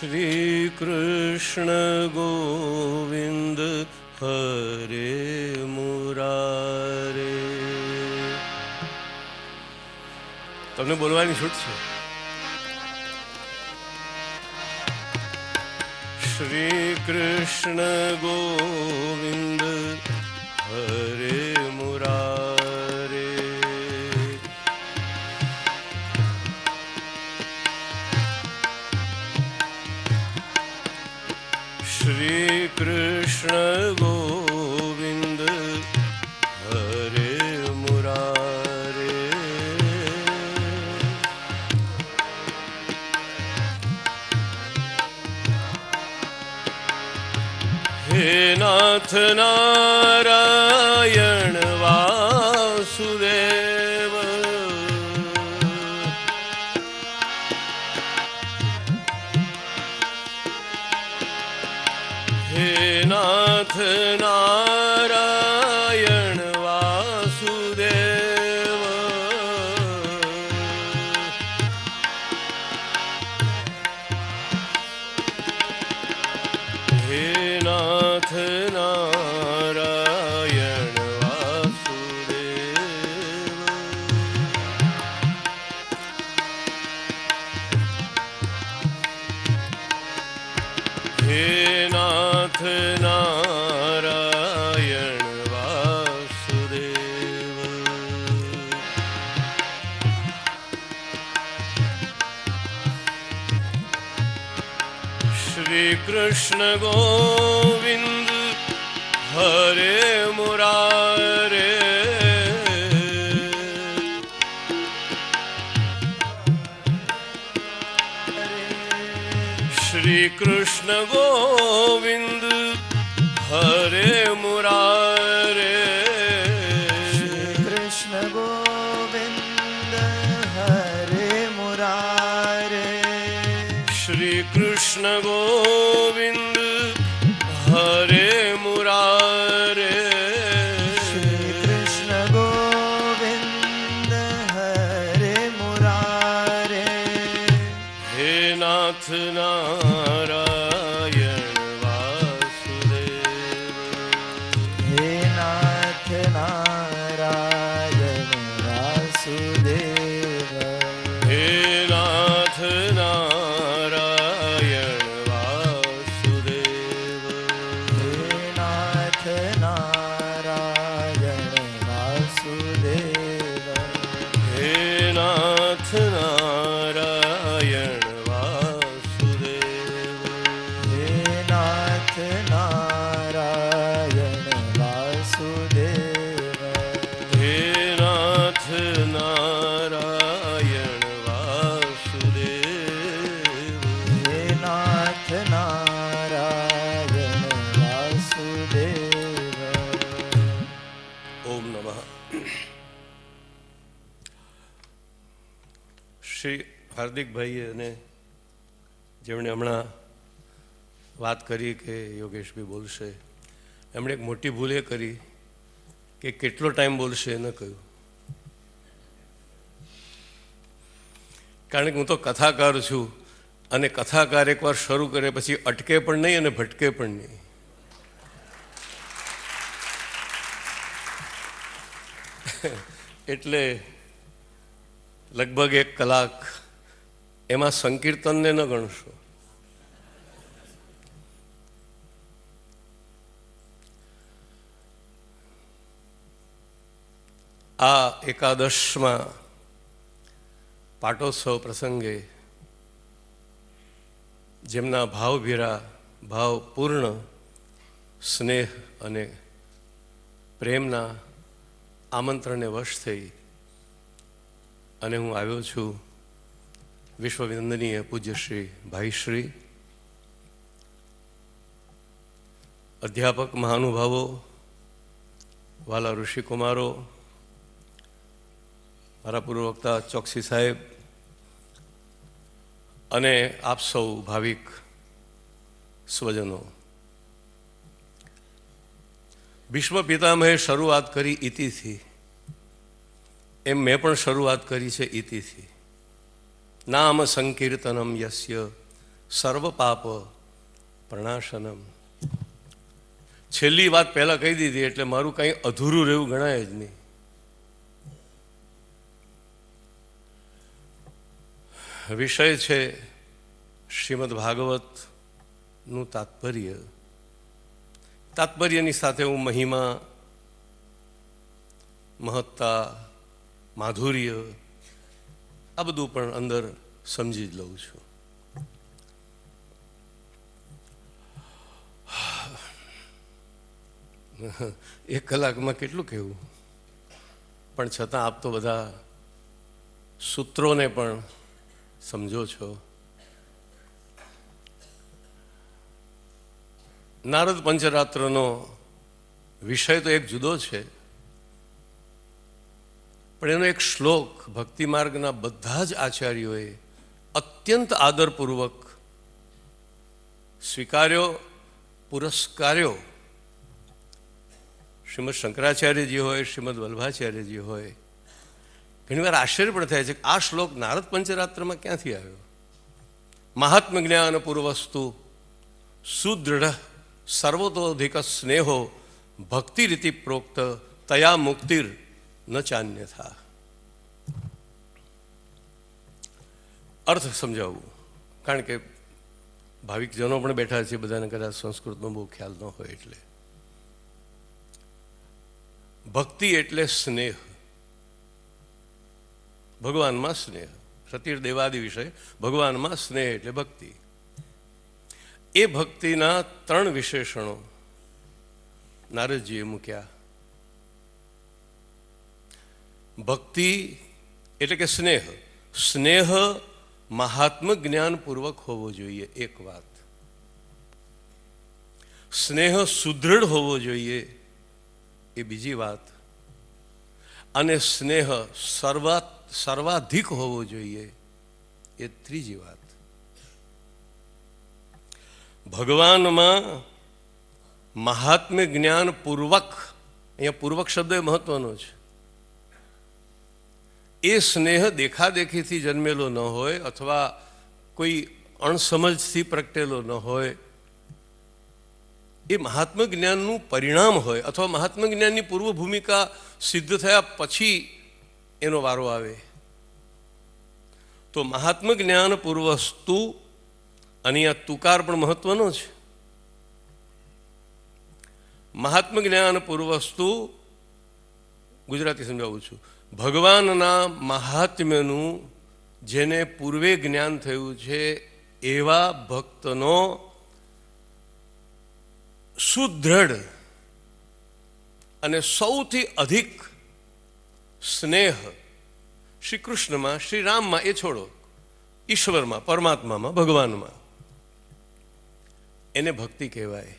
શ્રી કૃષ્ણ ગોવિંદ હરે મુરારે. તમને બોલવાની છૂટ છે. શ્રી કૃષ્ણ ગોવિંદ હરે મુરારે. શ્રી કૃષ્ણ ગોવિંદ હરે મુરારે. હે નાથ નારાયણ વાસુદેવ. હે નાથ નારાયણ વાસુદેવ. હે નાથ નારાયણ વાસુદેવ. હે નાથ નારાયણ વાસુદેવ. શ્રી કૃષ્ણ ગોવિંદ હરે મુરારે. શ્રી કૃષ્ણ ગોવિંદ હરે મુરારે. શ્રી કૃષ્ણ ગોવિંદ હરે મુરારે. શ્રી કૃષ્ણ ગોવિંદ હરે મુરારે. શ્રી કૃષ્ણ ગોવિંદ હરે મુરારે. હે નાથ નારાયણ વાસુદેવ. હે નાથ નારાયણ વાસુદેવ. હે નાથ નારાયણ વાસુદેવ. હે નાથ નારાયણ વાસુદેવ. હે નાથ નારાયણ વાસુદેવ. હે નાથ નારાયણ વાસુદેવ. હે નાથ નારાયણ વાસુદેવ. હે નાથ નારાયણ વાસુદેવ. ઓમ નમઃ. શ્રી હાર્દિકભાઈએ અને જેમણે હમણાં વાત કરી કે યોગેશભાઈ બોલશે, એમણે એક મોટી ભૂલ એ કરી કે કેટલો ટાઈમ બોલશે એ ન કહ્યું. કારણ કે હું તો કથાકાર છું અને કથાકાર એકવાર શરૂ કરે પછી અટકે પણ નહીં અને ભટકે પણ નહીં. એટલે લગભગ 1 કલાક એમાં સંકીર્તનને ન ગણશો. આ એકાદશમાં પાટોત્સવ પ્રસંગે જેમના ભાવભીરા ભાવપૂર્ણ સ્નેહ અને પ્રેમના આમંત્રણને વશ થઈ અને હું આવ્યો છું વિશ્વવંદનીય પૂજ્ય શ્રી ભાઈશ્રી, અધ્યાપક મહાનુભાવો, વાલા ઋષિકુમારો, મારા પૂર્વ વક્તા ચોકસી સાહેબ અને આપ સૌ ભાવિક સ્વજનો. ભીષ્મ પિતામહે શરૂઆત કરી ઇતિથી, એમ મેં પણ શરૂઆત કરી છે ઇતિથી. નામ સંકીર્તનમ યસ્ય સર્વ પાપ પ્રણાશનમ. છેલ્લી વાત પહેલાં કહી દીધી એટલે મારું કંઈ અધૂરું રહેવું ગણાય જ નહીં. વિષય છે શ્રીમદ ભાગવતનું તાત્પર્ય. તાત્પર્યની સાથે હું મહિમા, મહત્તા, માધુર્ય આ બધું પણ અંદર સમજી જ લઉં છું. એક કલાકમાં કેટલું કહેવું, પણ છતાં આપ તો બધા સૂત્રોને પણ સમજો છો. નારદ પંચરાત્રનો વિષય તો એક જુદો છે, પણ એનો એક શ્લોક ભક્તિ માર્ગના બધા જ આચાર્યોએ અત્યંત આદરપૂર્વક સ્વીકાર્યો, પુરસ્કાર્યો. શ્રીમદ શંકરાચાર્યજી હોય, શ્રીમદ વલ્ભાચાર્યજી હોય, ઘણીવાર આશ્ચર્ય પણ થાય છે કે આ શ્લોક નારદ પંચરાત્રમાં ક્યાંથી આવ્યો. મહાત્મ જ્ઞાન પૂર્વસ્તુ સુદૃઢ સર્વતોધિક સ્નેહો ભક્તિ રીતિ પ્રોક્ત તયા મુક્તિર ન ચાન્યથા. અર્થ સમજાવવું, કારણ કે ભાવિકજનો પણ બેઠા છે, બધાને કદાચ સંસ્કૃતનો બહુ ખ્યાલ ન હોય. એટલે ભક્તિ એટલે સ્નેહ, ભગવાનમાં સ્નેહ. સતીર દેવાદિ વિષય ભગવાનમાં સ્નેહ એટલે ભક્તિ. એ ભક્તિના 3 વિશેષણો નારદજીએ મૂક્યા. ભક્તિ એટલે કે સ્નેહ. સ્નેહ મહાત્મ જ્ઞાનપૂર્વક હોવો જોઈએ, એક વાત. સ્નેહ સુદૃઢ હોવો જોઈએ, એ બીજી વાત. અને સ્નેહ સર્વાધિક હોવો જોઈએ, એ ત્રીજી વાત. ભગવાનમાં મહાત્મ્ય જ્ઞાન પૂર્વક, અહીંયા પૂર્વક શબ્દ એ મહત્વનો છે. એ સ્નેહ દેખાદેખીથી જન્મેલો ન હોય, અથવા કોઈ અણસમજથી પ્રગટેલો ન હોય. એ મહાત્મા જ્ઞાનનું પરિણામ હોય, અથવા મહાત્મા જ્ઞાનની પૂર્વ ભૂમિકા સિદ્ધ થયા પછી એનો વારો આવે. તો મહાત્મા જ્ઞાન પૂર્વસ્તુ, અને આ તુકાર પણ મહત્વનો છે. મહાત્મા જ્ઞાન પૂર્વસ્તુ, ગુજરાતી સમજાવું છું. ભગવાનના મહાત્મ્યનું જેને પૂર્વે જ્ઞાન થયું છે એવા ભક્તનો સુદૃઢ અને સૌથી અધિક સ્નેહ શ્રી કૃષ્ણમાં, શ્રી રામમાં, એ છોડો, ઈશ્વરમાં, પરમાત્મામાં, ભગવાનમાં, એને ભક્તિ કહેવાય.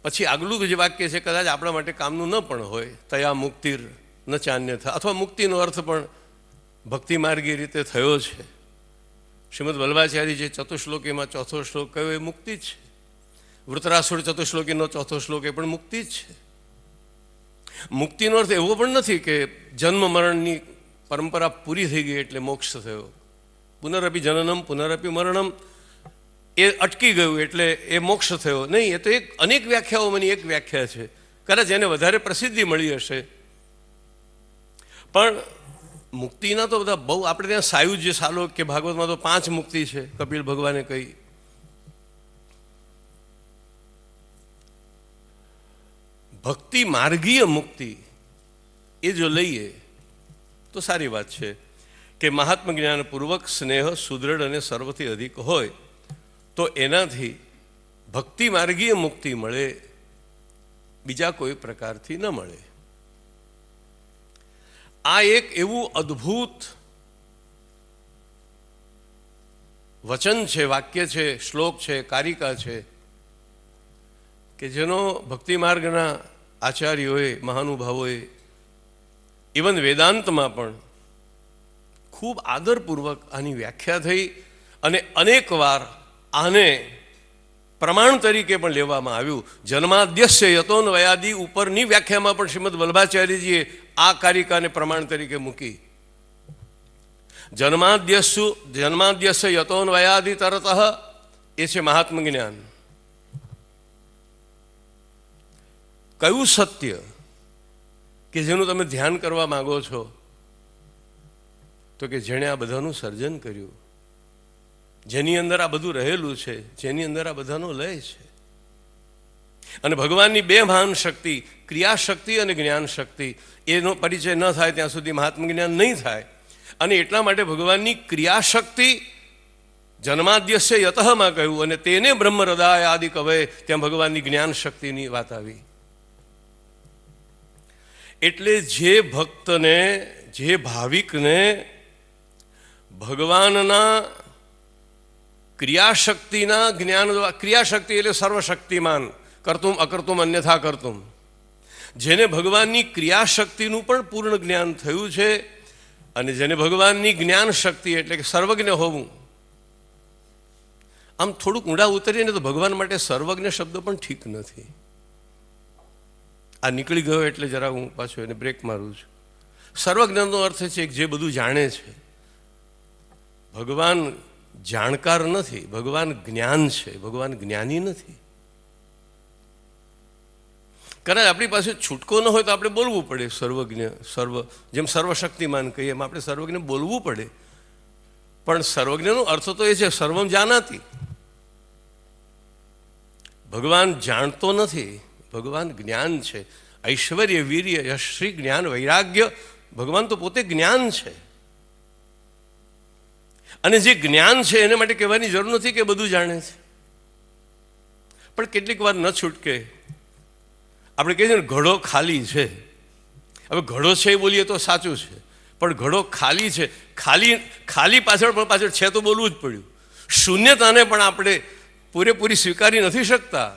પછી આગલું જે વાક્ય છે કદાચ આપણા માટે કામનું ન પણ હોય, તયા મુક્તિર ન ચાન્યથા, અથવા મુક્તિનો અર્થ પણ ભક્તિ માર્ગી રીતે થયો છે. શ્રીમદ વલ્ભાચાર્ય જે ચતુશ્લોકીમાં 4થો શ્લોક કયો એ મુક્તિ જ છે. વૃતરાસુર ચતુશ્લોકીનો 4થો શ્લોક એ પણ મુક્તિ જ છે. મુક્તિનો અર્થ એવો પણ નથી કે જન્મ મરણની પરંપરા પૂરી થઈ ગઈ એટલે મોક્ષ થયો. પુનરપી જનનમ પુનરપી મરણમ એ અટકી ગયું એટલે એ મોક્ષ થયો નહીં. એ તો એક અનેક વ્યાખ્યાઓમાંની એક વ્યાખ્યા છે. કદાચ એને વધારે પ્રસિદ્ધિ મળી હશે, પણ મુક્તિના તો બધા બહુ, આપણે ત્યાં સાયુજ્ય સાલોક કે ભાગવતમાં તો 5 મુક્તિ છે, કપિલ ભગવાને કહી. ભક્તિ માર્ગીય મુક્તિ એ જો લઈએ તો સારી વાત છે કે મહાત્મ જ્ઞાનપૂર્વક સ્નેહ સુદૃઢ અને સર્વથી અધિક હોય તો એનાથી ભક્તિ માર્ગીય મુક્તિ મળે, બીજા કોઈ પ્રકારથી ન મળે. આ એક એવું અદ્ભુત વચન છે, વાક્ય છે, શ્લોક છે, કારિકા છે કે જેનો ભક્તિ માર્ગના આચાર્યોએ, મહાનુભાવોએ, ઇવન વેદાંતમાં પણ ખૂબ આદરપૂર્વક આની વ્યાખ્યા થઈ અને અનેક વાર આને પ્રમાણ તરીકે પણ લેવામાં આવ્યું. જન્માદ્યસ્ય યતોન્વયાદી ઉપરની વ્યાખ્યામાં પણ શ્રીમદ વલ્ભાચાર્યજીએ આ કારિકાને પ્રમાણ તરીકે મૂકી. જન્માદ્યસ્ય યતોન્વયાદિ તરત, એ છે મહાત્મ જ્ઞાન. કયું સત્ય કે જેનું તમે ધ્યાન કરવા માંગો છો? તો કે જેણે આ બધાનું સર્જન કર્યું, જેની અંદર આ બધું રહેલું છે, જેની અંદર આ બધાનો લય છે. અને ભગવાનની બે મહાન શક્તિ, ક્રિયાશક્તિ અને જ્ઞાન શક્તિ, એનો પરિચય ન થાય ત્યાં સુધી મહાત્મ જ્ઞાન નહીં થાય. અને એટલા માટે ભગવાનની ક્રિયાશક્તિ જન્માદ્યસ્ય યતઃમાં કહ્યું, અને તેને બ્રહ્મ હૃદય આદિ કવે, ત્યાં ભગવાનની જ્ઞાન શક્તિની વાત આવી. એટલે જે ભક્તને, જે ભાવિકને ભગવાનના ક્રિયાશક્તિના જ્ઞાન, ક્રિયાશક્તિ એટલે સર્વશક્તિમાન, કરતું અકર્તું અન્યથા કરતું, જેને ભગવાનની ક્રિયાશક્તિનું પણ પૂર્ણ જ્ઞાન થયું છે, અને જેને ભગવાનની જ્ઞાન શક્તિ એટલે કે સર્વજ્ઞ હોવું. આમ થોડુંક ઊંડા ઉતરીએ ને તો ભગવાન માટે સર્વજ્ઞ શબ્દ પણ ઠીક નથી. આ નીકળી ગયો એટલે જરા હું પાછો એને બ્રેક મારું છું. સર્વજ્ઞનો અર્થ છે જે બધું જાણે છે. ભગવાન જાણકાર નથી, ભગવાન જ્ઞાન છે, ભગવાન જ્ઞાની નથી. કદાચ આપણી પાસે છૂટકો ન હોય તો આપણે બોલવું પડે સર્વજ્ઞ, જેમ સર્વશક્તિમાન કહીએ એમ આપણે સર્વજ્ઞ બોલવું પડે. પણ સર્વજ્ઞનો અર્થ તો એ છે સર્વમ જાનાતિ. ભગવાન જાણતો નથી, ભગવાન જ્ઞાન છે. ઐશ્વર્ય, વીર્ય, યશ્રી, જ્ઞાન, વૈરાગ્ય, ભગવાન તો પોતે જ્ઞાન છે. અને જે જ્ઞાન છે એને માટે કહેવાની જરૂર નથી કે બધું જાણે છે. પણ કેટલીક વાર ન છૂટકે આપણે કહીએ છીએ ને ઘડો ખાલી છે. હવે ઘડો છે એ બોલીએ તો સાચું છે, પણ ઘડો ખાલી છે. ખાલી પાછળ છે તો બોલવું જ પડ્યું. શૂન્યતાને પણ આપણે પૂરેપૂરી સ્વીકારી નથી શકતા,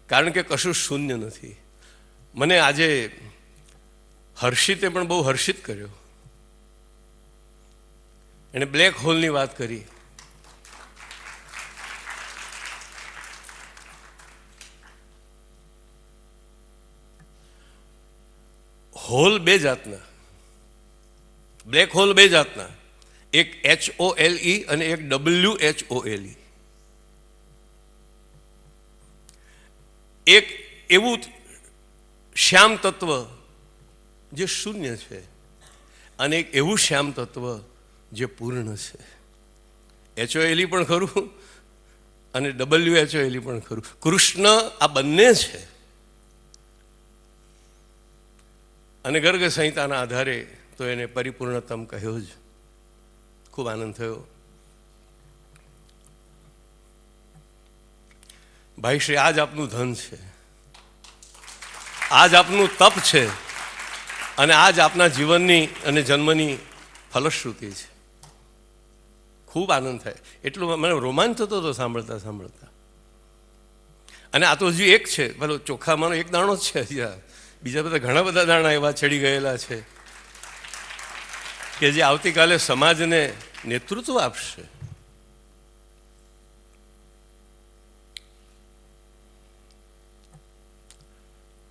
કારણ કે કશું શૂન્ય નથી. મને આજે હર્ષિતે પણ બહુ હર્ષિત કર્યો. એણે બ્લેક હોલની વાત કરી. હોલ બે જાતના, બ્લેક હોલ બે જાતના, એક HOLE અને એક WHOLE. એક એવું શ્યામ તત્વ જે શૂન્ય છે, અને એક એવું શ્યામ તત્વ જે પૂર્ણ છે. HOLE પણ ખરું અને WHOLE પણ ખરું. કૃષ્ણ આ બંને છે. અને ગર્ગ સંહિતાના આધારે તો એને પરિપૂર્ણતમ કહ્યો જ. ખૂબ આનંદ થયો. ભાઈ શ્રી, આજ આપનું ધન છે, આજ આપનું તપ છે, અને આજ આપના જીવનની અને જન્મની ફલશ્રુતિ છે. ખૂબ આનંદ થાય. એટલું મને રોમાંચ થતો હતો સાંભળતા સાંભળતા. અને આ તો હજી એક છે, પેલો ચોખામાંનો એક દાણો જ છે. હજી બીજા બધા ઘણા બધા દાણા એવા ચડી ગયેલા છે કે જે આવતીકાલે સમાજને નેતૃત્વ આપશે.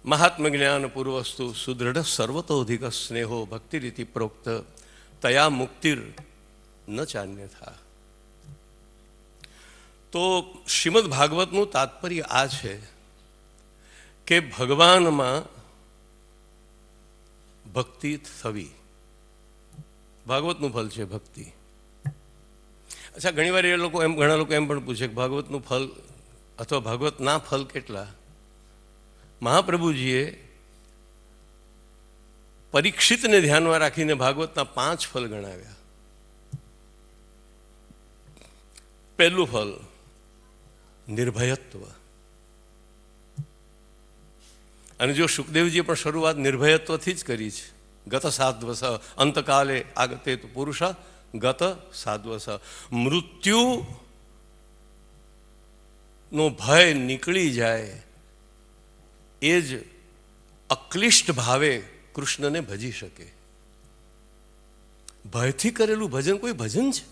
મહાત્મ જ્ઞાન પૂર્વસ્તુ સુદૃઢ સર્વતોધિક સ્નેહો ભક્તિ રીતિ પ્રોક્ત તયા મુક્તિર ન ચાન્યથા. તો શ્રીમદ ભાગવતનું તાત્પર્ય આ છે કે ભગવાનમાં ભક્તિ થવી. ભાગવતનું ફલ છે ભક્તિ. અચ્છા, ઘણીવાર ઘણા લોકો એમ પણ પૂછે કે ભાગવતનું ફલ અથવા ભાગવતના ફલ કેટલા? મહાપ્રભુજીએ પરીક્ષિતને ધ્યાનમાં રાખીને ભાગવતના 5 ફલ ગણાવ્યા. પહેલું ફલ નિર્ભયત્વ. અને જો સુખદેવજીએ પણ શરૂઆત નિર્ભયત્વથી જ કરી છે. ગત સાધ્વસ અંતકાલે આગતે તો પુરુષ ગત સાધ્વસ. મૃત્યુનો ભય નીકળી જાય એ જ અક્લિષ્ટ ભાવે કૃષ્ણને ભજી શકે. ભયથી કરેલું ભજન કોઈ ભજન છે?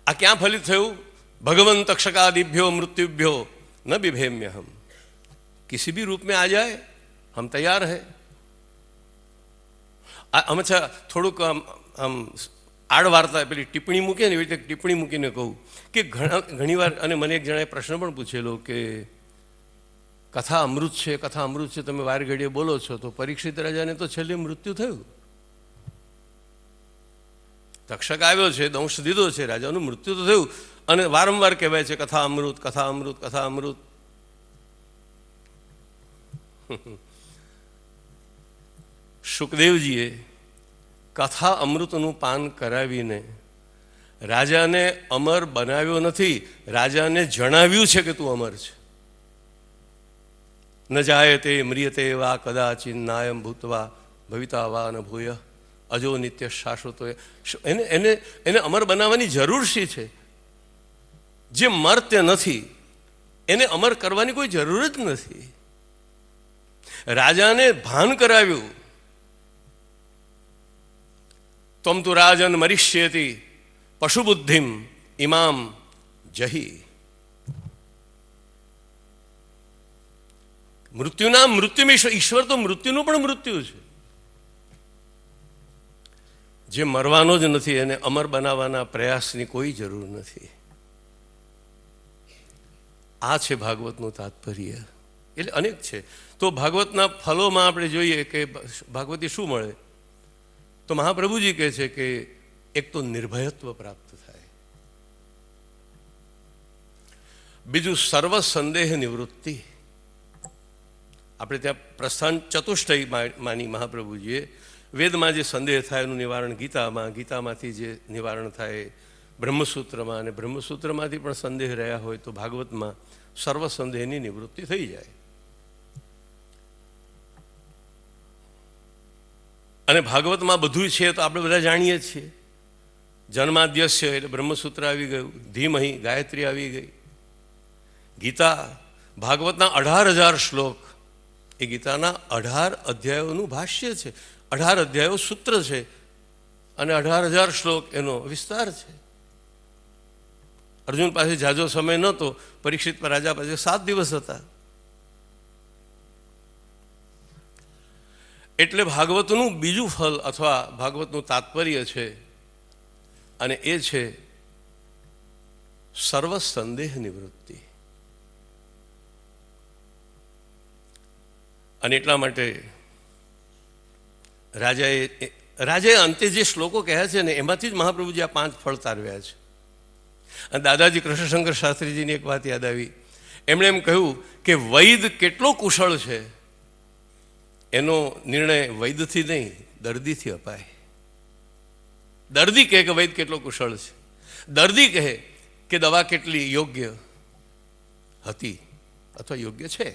આ ક્યાં ફલિત થયું? ભગવંત તક્ષકાદિભ્યો મૃત્યુભ્યો ન બિભેમ્યહમ. किसी भी रूप में आ जाए हम तैयार है. અમે થોડુંક આમ આડ વાર્તા પેલી ટિપ્પણી મૂકીએ ને એવી રીતે ટિપ્પણી મૂકીને કહું કે ઘણીવાર, અને મને એક જણાએ પ્રશ્ન પણ પૂછેલો કે કથા અમૃત છે, તમે વાર ઘડીએ બોલો છો, તો પરીક્ષિત રાજાને તો છેલ્લે મૃત્યુ થયું. તક્ષક આવ્યો છે, દંશ દીધો છે, રાજાનું મૃત્યુ તો થયું, અને વારંવાર કહેવાય છે કથા અમૃત, કથા અમૃત, કથા અમૃત. સુખદેવજીએ કથા અમૃતનું પાન કરાવીને રાજાને અમર બનાવ્યો નથી, રાજાને જણાવ્યું છે કે તું અમર છે. ન જાયતે મ્રિયતે વા કદાચિન નાયમ ભૂતવા ભવિતા વા ન ભૂય અજો નિત્ય શાશ્વતો. એને અમર બનાવવાની જરૂર શી છે? જે મર્ત્ય નથી એને અમર કરવાની કોઈ જરૂર જ નથી. રાજાને ભાન કરાવ્યું, ત્વમ તુ રાજન મરિષ્યેતિ પશુબુદ્ધિમ ઇમામ જહી. મૃત્યુના મૃત્યુમાં ઈશ્વર તો મૃત્યુનું પણ મૃત્યુ છે. જે મરવાનો જ નથી એને અમર બનાવવાના પ્રયાસની કોઈ જરૂર નથી. આ છે ભાગવતનું તાત્પર્ય. એટલે અનેક છે. તો ભાગવતના ફલોમાં આપણે જોઈએ કે ભાગવતી શું મળે, તો મહાપ્રભુજી કહે છે કે એક તો નિર્ભયત્વ પ્રાપ્ત થાય, બીજું સર્વ સંદેહ નિવૃત્તિ. આપણે ત્યાં પ્રસ્થાન ચતુષ્ટય માની મહાપ્રભુજીએ વેદમાં જે સંદેહ થાય એનું નિવારણ ગીતામાં, ગીતામાંથી જે નિવારણ થાય બ્રહ્મસૂત્રમાં, અને બ્રહ્મસૂત્રમાંથી પણ સંદેહ રહ્યા હોય તો ભાગવતમાં સર્વ સંદેહની નિવૃત્તિ થઈ જાય. અને ભાગવતમાં બધું છે તો આપણે બધા જાણીએ છીએ. જન્માદ્યસ્ય એટલે બ્રહ્મસૂત્ર આવી ગયું, ધીમહી ગાયત્રી આવી ગઈ. ગીતા ભાગવતના 18,000 શ્લોક એ ગીતાના 18 અધ્યાયોનું ભાષ્ય છે. 18 અધ્યાયો સૂત્ર છે અને 18,000 શ્લોક એનો વિસ્તાર છે. અર્જુન પાસે ઝાઝો સમય નહોતો, પરીક્ષિત રાજા પાસે 7 દિવસ હતા. એટલે ભાગવતનું બીજું ફલ અથવા ભાગવતનું તાત્પર્ય છે, અને એ છે સર્વ સંદેહ નિવૃત્તિ. અને એટલા માટે રાજાએ અંતે જે શ્લોકો કહ્યા છે ને એમાંથી જ મહાપ્રભુજી આ 5 ફળ તારવ્યા છે. અને દાદાજી કૃષ્ણશંકર શાસ્ત્રીજીની એક વાત યાદ આવી. એમણે એમ કહ્યું કે વૈદ કેટલો કુશળ છે એનો નિર્ણય વૈદથી નહીં દર્દીથી અપાય. દર્દી કહે કે વૈદ કેટલો કુશળ છે, દર્દી કહે કે દવા કેટલી યોગ્ય હતી અથવા યોગ્ય છે.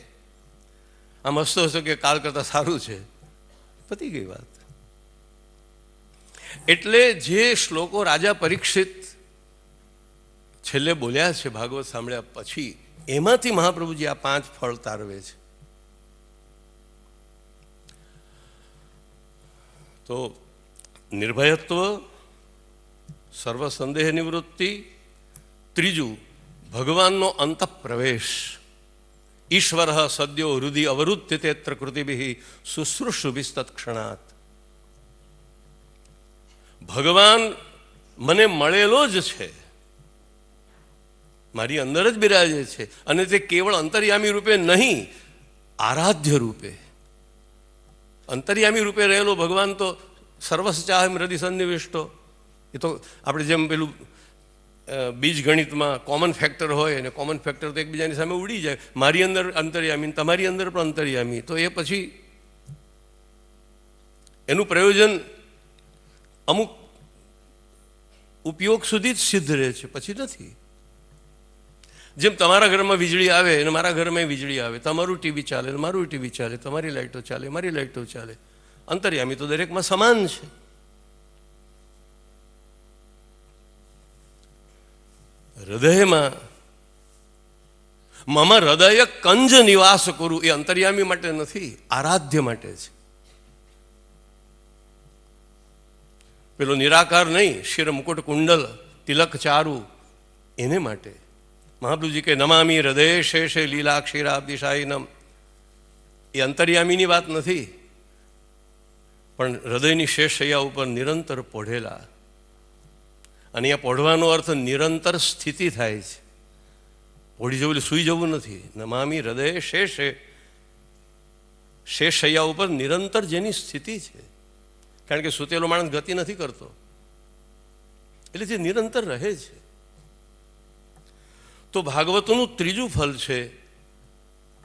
આમ હસતો હસતો કે કાલ કરતાં સારું છે, પતી ગઈ વાત. એટલે જે શ્લોકો રાજા પરીક્ષિત છેલ્લે બોલ્યા છે ભાગવત સાંભળ્યા પછી, એમાંથી મહાપ્રભુજી આ 5 ફળ તારવે છે. તો નિર્ભયત્વ, સર્વ સંદેહ નિવૃત્તિ, ત્રીજું ભગવાનનો અંતઃપ્રવેશ. ઈશ્વર સદ્યો હૃદય અવરુદ્ધ્યતેત્ર કૃતિભિ શુશ્રુષુભિસ્તત્ક્ષણાત. ભગવાન મને મળેલો જ છે, મારી અંદર જ બિરાજે છે, અને તે કેવળ અંતર્યામી રૂપે નહીં, આરાધ્ય રૂપે. અંતર્યામી રૂપે રહેલો ભગવાન તો સર્વસ્ચાહમ હૃદય સન્નિવિષ્ટો. એ તો આપણે જેમ પેલું બીજ ગણિતમાં કોમન ફેક્ટર હોય, અને કોમન ફેક્ટર તો એકબીજાની સામે ઉડી જાય. મારી અંદર અંતર્યામી, તમારી અંદર પણ અંતર્યામી. તો એ પછી એનું પ્રયોજન અમુક ઉપયોગ સુધી જ સિદ્ધ રહે છે, પછી નથી. જેમ તમારા ઘરમાં વીજળી આવે અને મારા ઘરમાં વીજળી આવે, તમારું ટીવી ચાલે મારું ટીવી ચાલે, તમારી લાઇટો ચાલે મારી લાઇટો ચાલે, અંતર્યામી તો દરેકમાં સમાન છે. હૃદયમાં મમ હૃદય કંજ નિવાસ કરું એ અંતર્યામી માટે નથી, આરાધ્ય માટે છે. પેલો નિરાકાર નહીં, શિર મુકુટ કુંડલ તિલક ચારુ, એને માટે મહાપ્રભુજી કે નમામી હૃદય શેષે લીલા ક્ષીરાબ્દિશાયીનમ. એ અંતર્યામીની વાત નથી, પણ હૃદયની શેષ શૈયા ઉપર નિરંતર પોઢેલા. અને અહીંયા પોઢવાનો અર્થ નિરંતર સ્થિતિ થાય છે. પોઢી જવું એટલે સૂઈ જવું નથી. નમામી હૃદય શેષે, શેષ શૈયા ઉપર નિરંતર જેની સ્થિતિ છે. કારણ કે સૂતેલો માણસ ગતિ નથી કરતો, એટલે જે નિરંતર રહે છે. તો ભાગવતનું ત્રીજું ફલ છે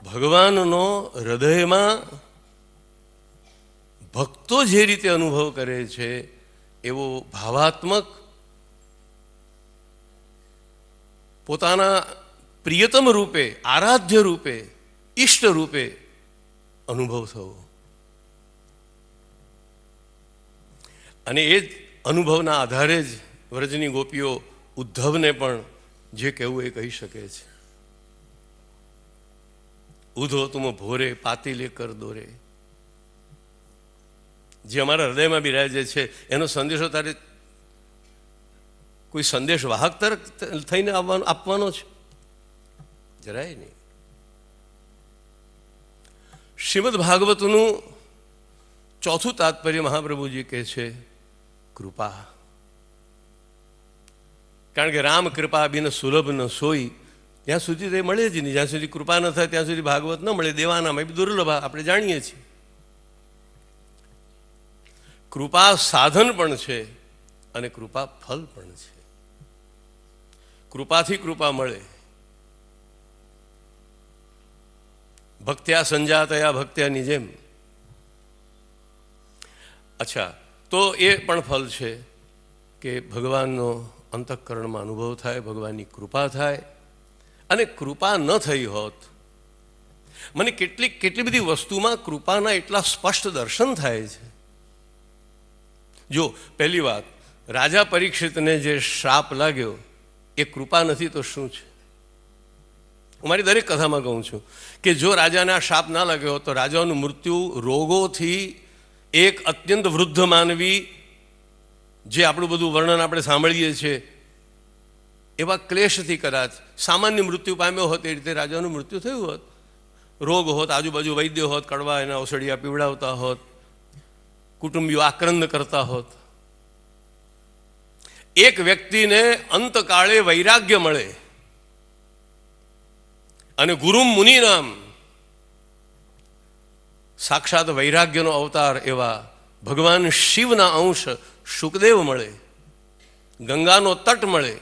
ભગવાનનો હૃદયમાં ભક્તો જે રીતે અનુભવ કરે છે એવો ભાવાત્મક પોતાના પ્રિયતમ રૂપે, આરાધ્ય રૂપે, ઈષ્ટ રૂપે અનુભવ થવો. અને એ જ અનુભવના આધારે જ વ્રજની ગોપીઓ ઉદ્ધવને પણ જે કહેવું એ કહી શકે છે. ઉધો તુમ ભોરે પાતી લેકર દોરે. જે અમારા હૃદયમાં બિરાજે છે એનો સંદેશો તારે કોઈ સંદેશ વાહક તરફ થઈને આપવાનો છે? જરાય નહીં. શ્રીમદ ભાગવતનું ચોથું તાત્પર્ય મહાપ્રભુજી કહે છે કૃપા. કારણ કે રામ કૃપા બિન સુલભ ન સોઈ, ત્યાં સુધી તે મળે જ નહીં. જ્યાં સુધી કૃપા ન થાય ત્યાં સુધી ભાગવત ન મળે. દેવાનામાં બી દુર્લભ આપણે જાણીએ છીએ. કૃપા સાધન પણ છે અને કૃપા ફલ પણ છે. કૃપાથી કૃપા મળે. ભક્ત્યા સંજાતયા ભક્ત્યાની જેમ. અચ્છા, તો એ પણ ફલ છે કે ભગવાનનો અંતઃકરણમાં અનુભવ થાય, ભગવાનની કૃપા થાય. અને કૃપા ન થઈ હોત, મને કેટલી બધી વસ્તુમાં કૃપાના એટલા સ્પષ્ટ દર્શન થાય છે. જો પહેલી વાત, રાજા પરીક્ષિતને જે શ્રાપ લાગ્યો એ કૃપા નથી તો શું છે? હું મારી દરેક કથામાં કહું છું કે જો રાજાને આ શ્રાપ ના લાગ્યો તો રાજાનું મૃત્યુ રોગોથી, એક અત્યંત વૃદ્ધ માનવી, જે આપણું બધું વર્ણન આપણે સાંભળીએ છીએ એવા ક્લેશથી કદાચ સામાન્ય મૃત્યુ પામ્યો હોત. એ રીતે રાજાનું મૃત્યુ થયું હોત. રોગ હોત, આજુબાજુ વૈદ્ય હોત, કડવા એના ઔષધિયા પીવડાવતા હોત, કુટુંબીઓ આક્રંદ કરતા હોત. એક વ્યક્તિને અંતકાળે વૈરાગ્ય મળે અને ગુરુમ મુનિનામ, સાક્ષાત વૈરાગ્યનો અવતાર એવા ભગવાન શિવના અંશ શુકદેવ મળે, ગંગાનો તટ મળે,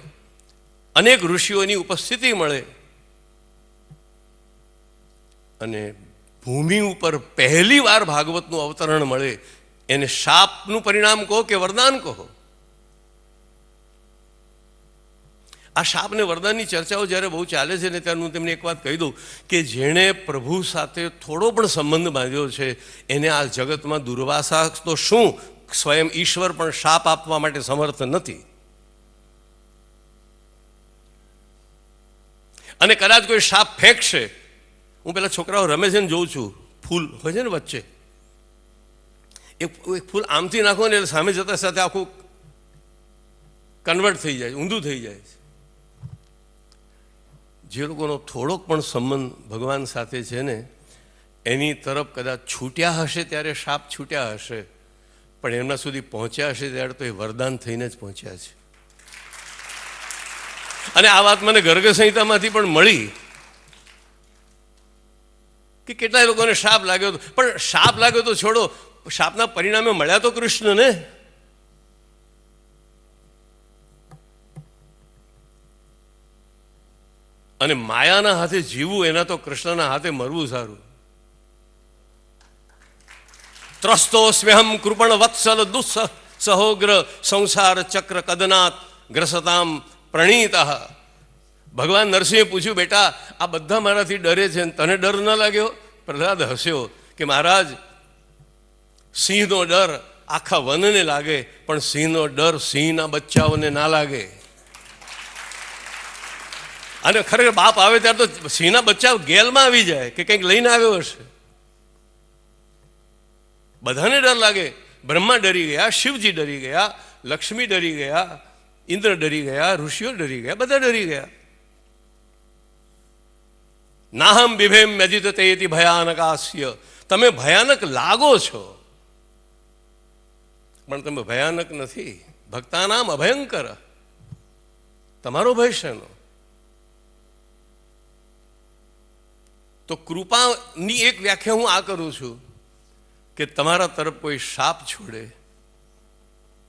અનેક ઋષિઓની ઉપસ્થિતિ મળે અને ભૂમિ ઉપર પહેલી વાર ભાગવતનું અવતરણ મળે. એને શાપનું પરિણામ કહો કે વરદાન કહો. આ શાપ ને વરદાનની ચર્ચાઓ જ્યારે બહુ ચાલે છે ને ત્યારે હું તેમને એક વાત કહી દઉં કે જેણે પ્રભુ સાથે થોડો પણ સંબંધ બાંધ્યો છે એને આ જગતમાં દુર્વાસા તો શું, સ્વયં ઈશ્વર પણ શાપ આપવા માટે સમર્થ નથી. અને કદાચ કોઈ શાપ ફેંકશે, હું પેલા છોકરાઓ રમે છે ને જોઉં છું, ફૂલ હોય છે ને વચ્ચે, એક ફૂલ આમથી નાખો ને એટલે સામે જતા સાથે આખું કન્વર્ટ થઈ જાય, ઊંધું થઈ જાય છે. જે લોકોનો થોડોક પણ સંબંધ ભગવાન સાથે છે ને એની તરફ કદાચ છૂટ્યા હશે ત્યારે શાપ છૂટ્યા હશે, પણ એમના સુધી પહોંચ્યા હશે ત્યારે તો એ વરદાન થઈને જ પહોંચ્યા છે. અને આ વાત મને ગર્ગ સંહિતામાંથી પણ મળી કે કેટલાય લોકોને શાપ લાગ્યો હતો. પણ શાપ લાગ્યો તો છોડો, શાપના પરિણામે મળ્યા તો કૃષ્ણને. અને માયાના હાથે જીવવું એના તો કૃષ્ણના હાથે મરવું સારું. ત્રસ્તોસ્મ્યહમ કૃપણ વત્સલ દુસ્સહોગ્ર સંસાર ચક્ર કદનાથ ગ્રસતામ પ્રણીત. ભગવાન નરસિંહે પૂછ્યું, બેટા આ બધા મારાથી ડરે છે, તને ડર ન લાગ્યો? પ્રહલાદ હસ્યો કે મહારાજ, સિંહનો ડર આખા વનને લાગે પણ સિંહનો ડર સિંહના બચ્ચાઓને ના લાગે. અને ખરેખર બાપ આવે ત્યારે તો સિંહના બચ્ચા ગેલમાં આવી જાય કે કંઈક લઈને આવ્યો હશે. બધાને ડર લાગે. બ્રહ્મા ડરી ગયા, શિવજી ડરી ગયા, લક્ષ્મી ડરી ગયા, ઇન્દ્ર ડરી ગયા, ઋષિઓ ડરી ગયા, બધા ડરી ગયા. નાહમ બિભેમ યજિતતેતિ ભયાનકાસ્ય તમે ભયાનક લાગો છો, પણ તમે ભયાનક નથી. ભક્તાનામ અભયંકર. તમારો ભય શેનો? તો કૃપાની એક વ્યાખ્યા હું આ કરું છું કે તમારા તરફ કોઈ શાપ છોડે,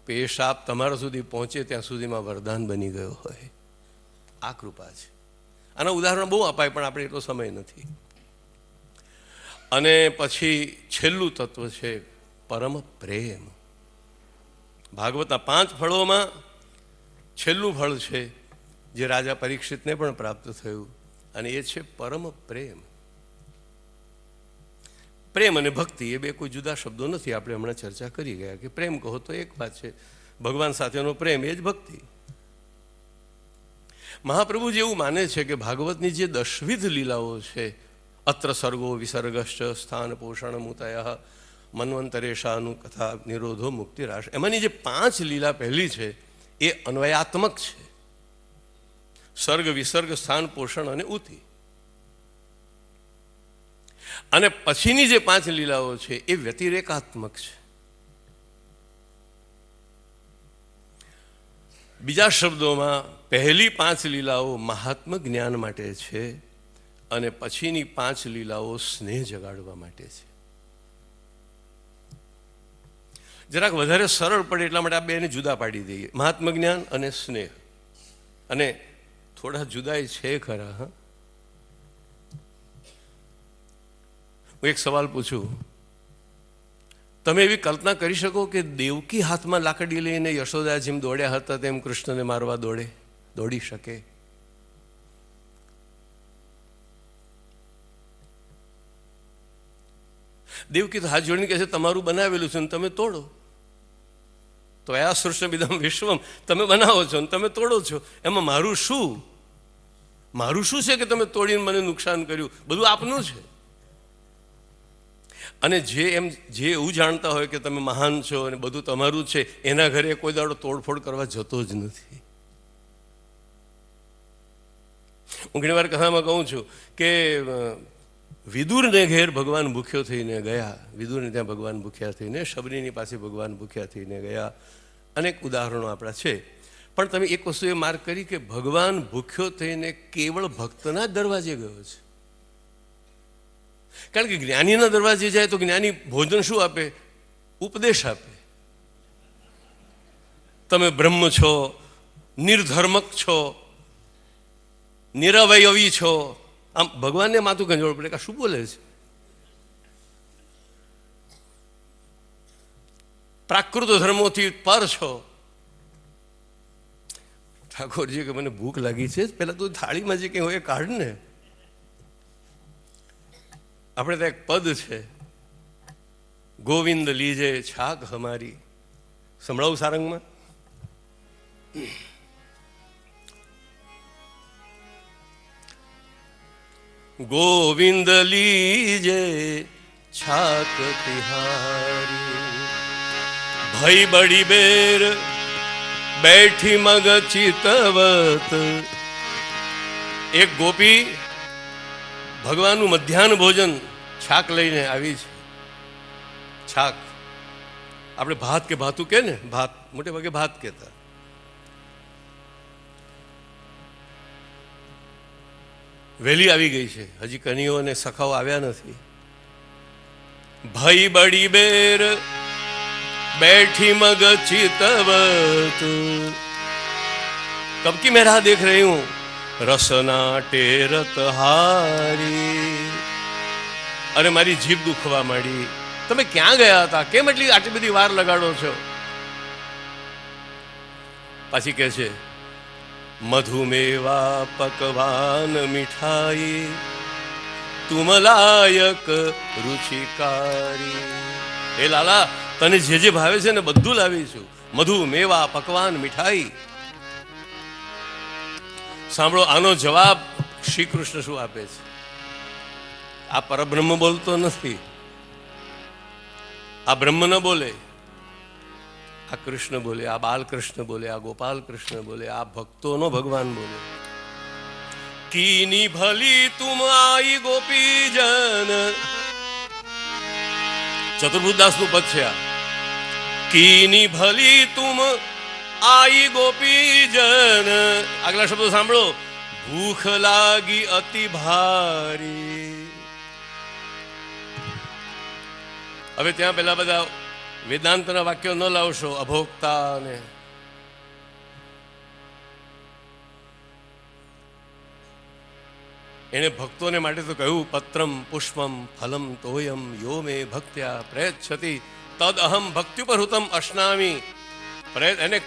એ શાપ તમારા સુધી પહોંચે ત્યાં સુધીમાં વરદાન બની ગયો હોય. આ કૃપા છે. આના ઉદાહરણ બહુ અપાય, પણ આપણે એટલો સમય નથી. અને પછી છેલ્લું તત્વ છે પરમ પ્રેમ. ભાગવતના 5 ફળોમાં છેલ્લું ફળ છે જે રાજા પરીક્ષિતને પણ પ્રાપ્ત થયું, અને એ છે પરમ પ્રેમ. પ્રેમ અને ભક્તિ એ બે કોઈ જુદા શબ્દો નથી. આપણે હમણાં ચર્ચા કરી ગયા કે પ્રેમ કહો તો એક વાત છે, ભગવાન સાથેનો પ્રેમ એ જ ભક્તિ. મહાપ્રભુજી એવું માને છે કે ભાગવતની જે 10વિધ લીલાઓ છે, અત્ર સર્ગો વિસર્ગશ્ચ સ્થાન પોષણ મુતય મન્વંતરેશાનું કથા નિરોધો મુક્તિરાશ, એમાંની જે 5 લીલા પહેલી છે એ અન્વયાત્મક છે. સર્ગ વિસર્ગ સ્થાન પોષણ અને ઉતિ. અને પછીની જે 5 લીલાઓ છે એ વ્યતિરેકાત્મક છે. બીજા શબ્દોમાં પહેલી 5 લીલાઓ મહાત્મ જ્ઞાન માટે છે, અને પછીની 5 લીલાઓ સ્નેહ જગાડવા માટે છે. જરાક વધારે સરળ પડે એટલા માટે આ બેને જુદા પાડી દઈએ, મહાત્મ જ્ઞાન અને સ્નેહ. અને થોડા જુદાઈ છે ખરા. હા, હું એક સવાલ પૂછું, તમે એવી કલ્પના કરી શકો કે દેવકી હાથમાં લાકડી લઈને યશોદા જેમ દોડ્યા હતા તેમ કૃષ્ણને મારવા દોડી શકે? દેવકી તો હાથ જોડીને કહે છે તમારું બનાવેલું છે ને તમે તોડો. તો આ સૃષ્ટિ વિદમ વિશ્વમ, તમે બનાવો છો ને તમે તોડો છો, એમાં મારું શું? મારું શું છે કે તમે તોડીને મને નુકસાન કર્યું? બધું આપનું છે. અને જે એવું જાણતા હોય કે તમે મહાન છો અને બધું તમારું છે, એના ઘરે કોઈ દાડો તોડફોડ કરવા જતો જ નથી. હું ઘણી વાર કથામાં કહું છું કે વિદુરને ઘેર ભગવાન ભૂખ્યો થઈને ગયા, વિદુરને ત્યાં ભગવાન ભૂખ્યા થઈને, શબરીની પાસે ભગવાન ભૂખ્યા થઈને ગયા. અનેક ઉદાહરણો આપણા છે. પણ તમે એક વસ્તુ એ માર્ક કરી કે ભગવાન ભૂખ્યો થઈને કેવળ ભક્તના જ દરવાજે ગયો છે. કારણ કે જ્ઞાનીના દરવાજે જાય તો જ્ઞાની ભોજન શું આપે? ઉપદેશ આપે. તમે બ્રહ્મ છો, નિર્ધર્મક છો, નિરવયવી છો. આમ ભગવાનને માથું ગંજોળ પડે કે શું બોલે છે? પ્રાકૃત ધર્મોથી પર છો. ઠાકોરજી કે મને ભૂખ લાગી છે, પેલા તું થાળીમાં જે કંઈ હોય એ કાઢ ને. આપણે ત્યાં એક પદ છે, ગોવિંદ લીજે છાક હમારી. સંભળાવું સારંગમાં? ગોવિંદ લીજે છાક તિહારી, ભઈ બડી બેર બેઠી મગ ચિતવત. એક ગોપી ભગવાનનું મધ્યાહન ભોજન છાક લઈને આવી છે. છાક આપણે ભાત કે ભાતું કે ને, ભાત મોટે ભાગે ભાત કહેતા. વહેલી આવી ગઈ છે, હજી કનીઓ અને સખાઓ આવ્યા નથી. ભઈ બડી બેર बैठी मग चितवत, कब की मैं राह देख रही हूं, रसना टेरत हारी. अरे मारी जीभ દુખવા માંડી. તમે ક્યાં ગયા હતા? કેમ આટલી બધી વાર લગાડો છો? પાછી કહે છે મધુમેવા પકવાન મીઠાઈ, તુમ લાયક રુચિકારી. એ લાલા, તને જે ભાવે છે ને બધું લાવીશું. મધુ મેવા પકવાન મીઠાઈ. સાંભળો, આનો જવાબ શ્રી કૃષ્ણ શું આપે છે? આ પરબ્રહ્મ બોલતો નથી, આ બ્રહ્મ ન બોલે, આ કૃષ્ણ બોલે, આ બાલકૃષ્ણ બોલે, આ ગોપાલ કૃષ્ણ બોલે, આ ભક્તોનો ભગવાન બોલે. કીની ભલી તુમ આઈ ગોપીજન, ચતુર્ભુજદાસનું પદ છે આ. કીની ભલી તુમ આઈ ગોપીજન. આગલા શબ્દો સાંભળો. ભૂખ લાગી અતિ ભારી. હવે ત્યાં પેલા બધા વેદાંતના વાક્યો ન લાવશો, અભોક્તા ને એને ભક્તોને માટે તો કહ્યું, પત્રમ પુષ્પમ ફલમ તોયમ યો મે ભક્ત્યા પ્રયચ્છતિ તદ અહમ ભક્ત્યુપહૃતમ અશ્નામી. એને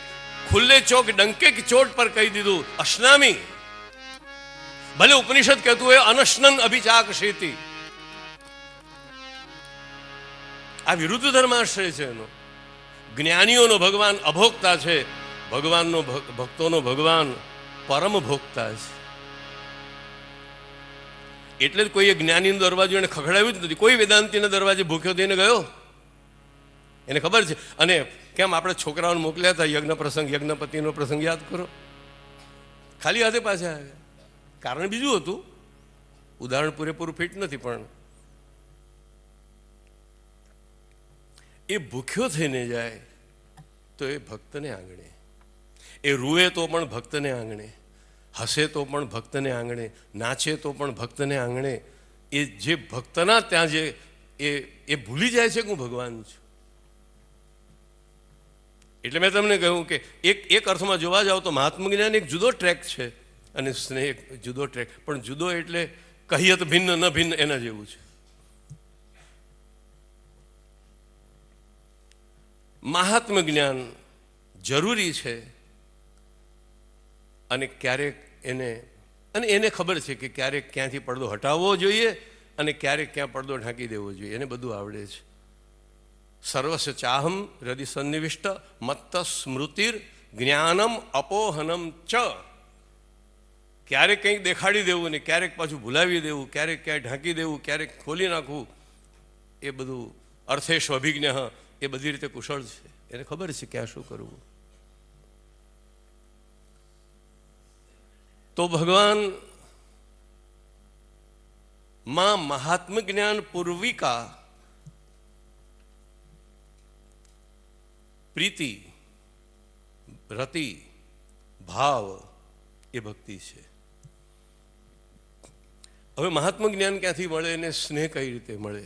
ખુલ્લે ચોક ડંકે કી ચોટ પર કહી દીધું અશ્નામી. ભલે ઉપનિષદ કહેતું હોય અનશ્નન અભિચાકશેતિ. આ વિરુદ્ધ ધર્માશ્રય છે એનો. જ્ઞાનીઓનો ભગવાન અભોક્તા છે, ભગવાનનો ભક્તોનો ભગવાન પરમ ભોક્તા છે. એટલે જ કોઈએ જ્ઞાનીનો દરવાજો એને ખખડાવ્યું જ નથી. કોઈ વેદાંતિના દરવાજે ભૂખ્યો થઈને ગયો? એને ખબર છે. અને કેમ આપણે છોકરાઓને મોકલ્યા હતા યજ્ઞ પ્રસંગ, યજ્ઞપતિનો પ્રસંગ યાદ કરો, ખાલી હાથે પાછા આવ્યા. કારણ બીજું હતું, ઉદાહરણ પૂરેપૂરું ફિટ નથી, પણ એ ભૂખ્યો થઈને જાય તો એ ભક્તને આંગણે, એ રૂએ તો પણ ભક્તને આંગણે, હસે તો પણ ભક્તને આંગણે, નાચે તો પણ ભક્તને આંગણે. એ જે ભક્તના ત્યાં જે એ ભૂલી જાય છે કે હું ભગવાન છું. એટલે મેં તમને કહ્યું કે એક અર્થમાં જોવા જાઓ તો મહાત્મ જ્ઞાન એક જુદો ટ્રેક છે અને સ્નેહ એક જુદો ટ્રેક. પણ જુદો એટલે કહીએ તો ભિન્ન ન ભિન્ન એના જેવું છે. મહાત્મ જ્ઞાન જરૂરી છે અને ક્યારેક એને ખબર છે કે ક્યારેક ક્યાંથી પડદો હટાવવો જોઈએ અને ક્યારેક ક્યાં પડદો ઢાંકી દેવો જોઈએ. એને બધું આવડે છે. સર્વસ્ય ચાહમ હૃદય સન્નિવિષ્ટ મત્ત સ્મૃતિર જ્ઞાનમ અપોહનમ ચ. ક્યારેક કંઈક દેખાડી દેવું ને ક્યારેક પાછું ભૂલાવી દેવું, ક્યારેક ક્યાંય ઢાંકી દેવું, ક્યારેક ખોલી નાખવું, એ બધું અર્થેશ અભિજ્ઞ એ બધી રીતે કુશળ છે. એને ખબર છે ક્યાં શું કરવું. તો ભગવાન માં મહાત્મ જ્ઞાન પૂર્વિકા પ્રીતિ રતિ ભાવ એ ભક્તિ છે. હવે મહાત્મ જ્ઞાન ક્યાંથી મળે અને સ્નેહ કઈ રીતે મળે?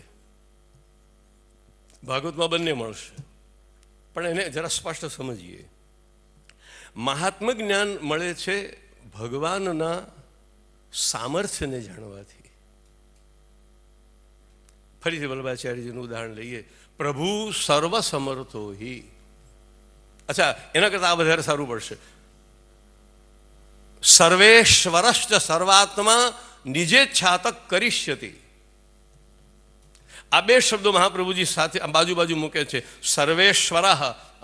ભાગવતમાં બંને મળશે, પણ એને જરા સ્પષ્ટ સમજીએ. મહાત્મ જ્ઞાન મળે છે ભગવાનના સામર્થ્યને જાણવાથી. ફરીથી વલ્લભાચાર્યજીનું ઉદાહરણ લઈએ. પ્રભુ સર્વ સમર્થો હિ. અચ્છા, એના કરતાં આ વધારે સારું પડશે. સર્વેશ્વરશ્ચ સર્વાત્મા નિજે છાતક કરીષ્યતિ. આ બે શબ્દો મહાપ્રભુજી સાથે બાજુ બાજુ મૂકે છે. સર્વેશ્વર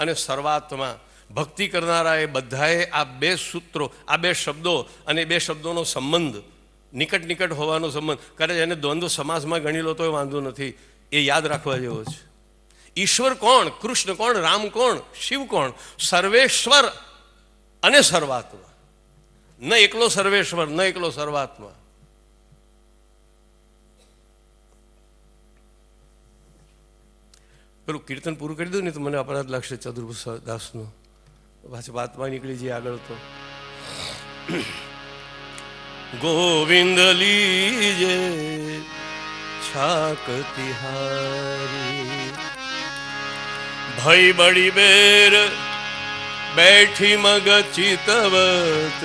અને સર્વાત્મા. ભક્તિ કરનારા એ બધાએ આ બે સૂત્રો, આ બે શબ્દો અને બે શબ્દોનો સંબંધ, નિકટ હોવાનો સંબંધ, કદાચ એને દ્વંદ્વ સમાસમાં ગણી લો તો વાંધો નથી, એ યાદ રાખવા જેવો છે. ઈશ્વર કોણ? કૃષ્ણ કોણ? રામ કોણ? શિવ કોણ? સર્વેશ્વર અને સર્વાત્મા. ન એકલો સર્વેશ્વર, ન એકલો સર્વાત્મા. પેલું કીર્તન પૂરું કરી દઉં ને તો મને અપરાધ લાગશે ચતુર્ભુજદાસનું. પાછી વાતમાં નીકળી જઈએ આગળ. તો ગોવિંદ લીજે છાક તિહારી, ભઈ બડી બેર બેઠી મગ ચિતવત,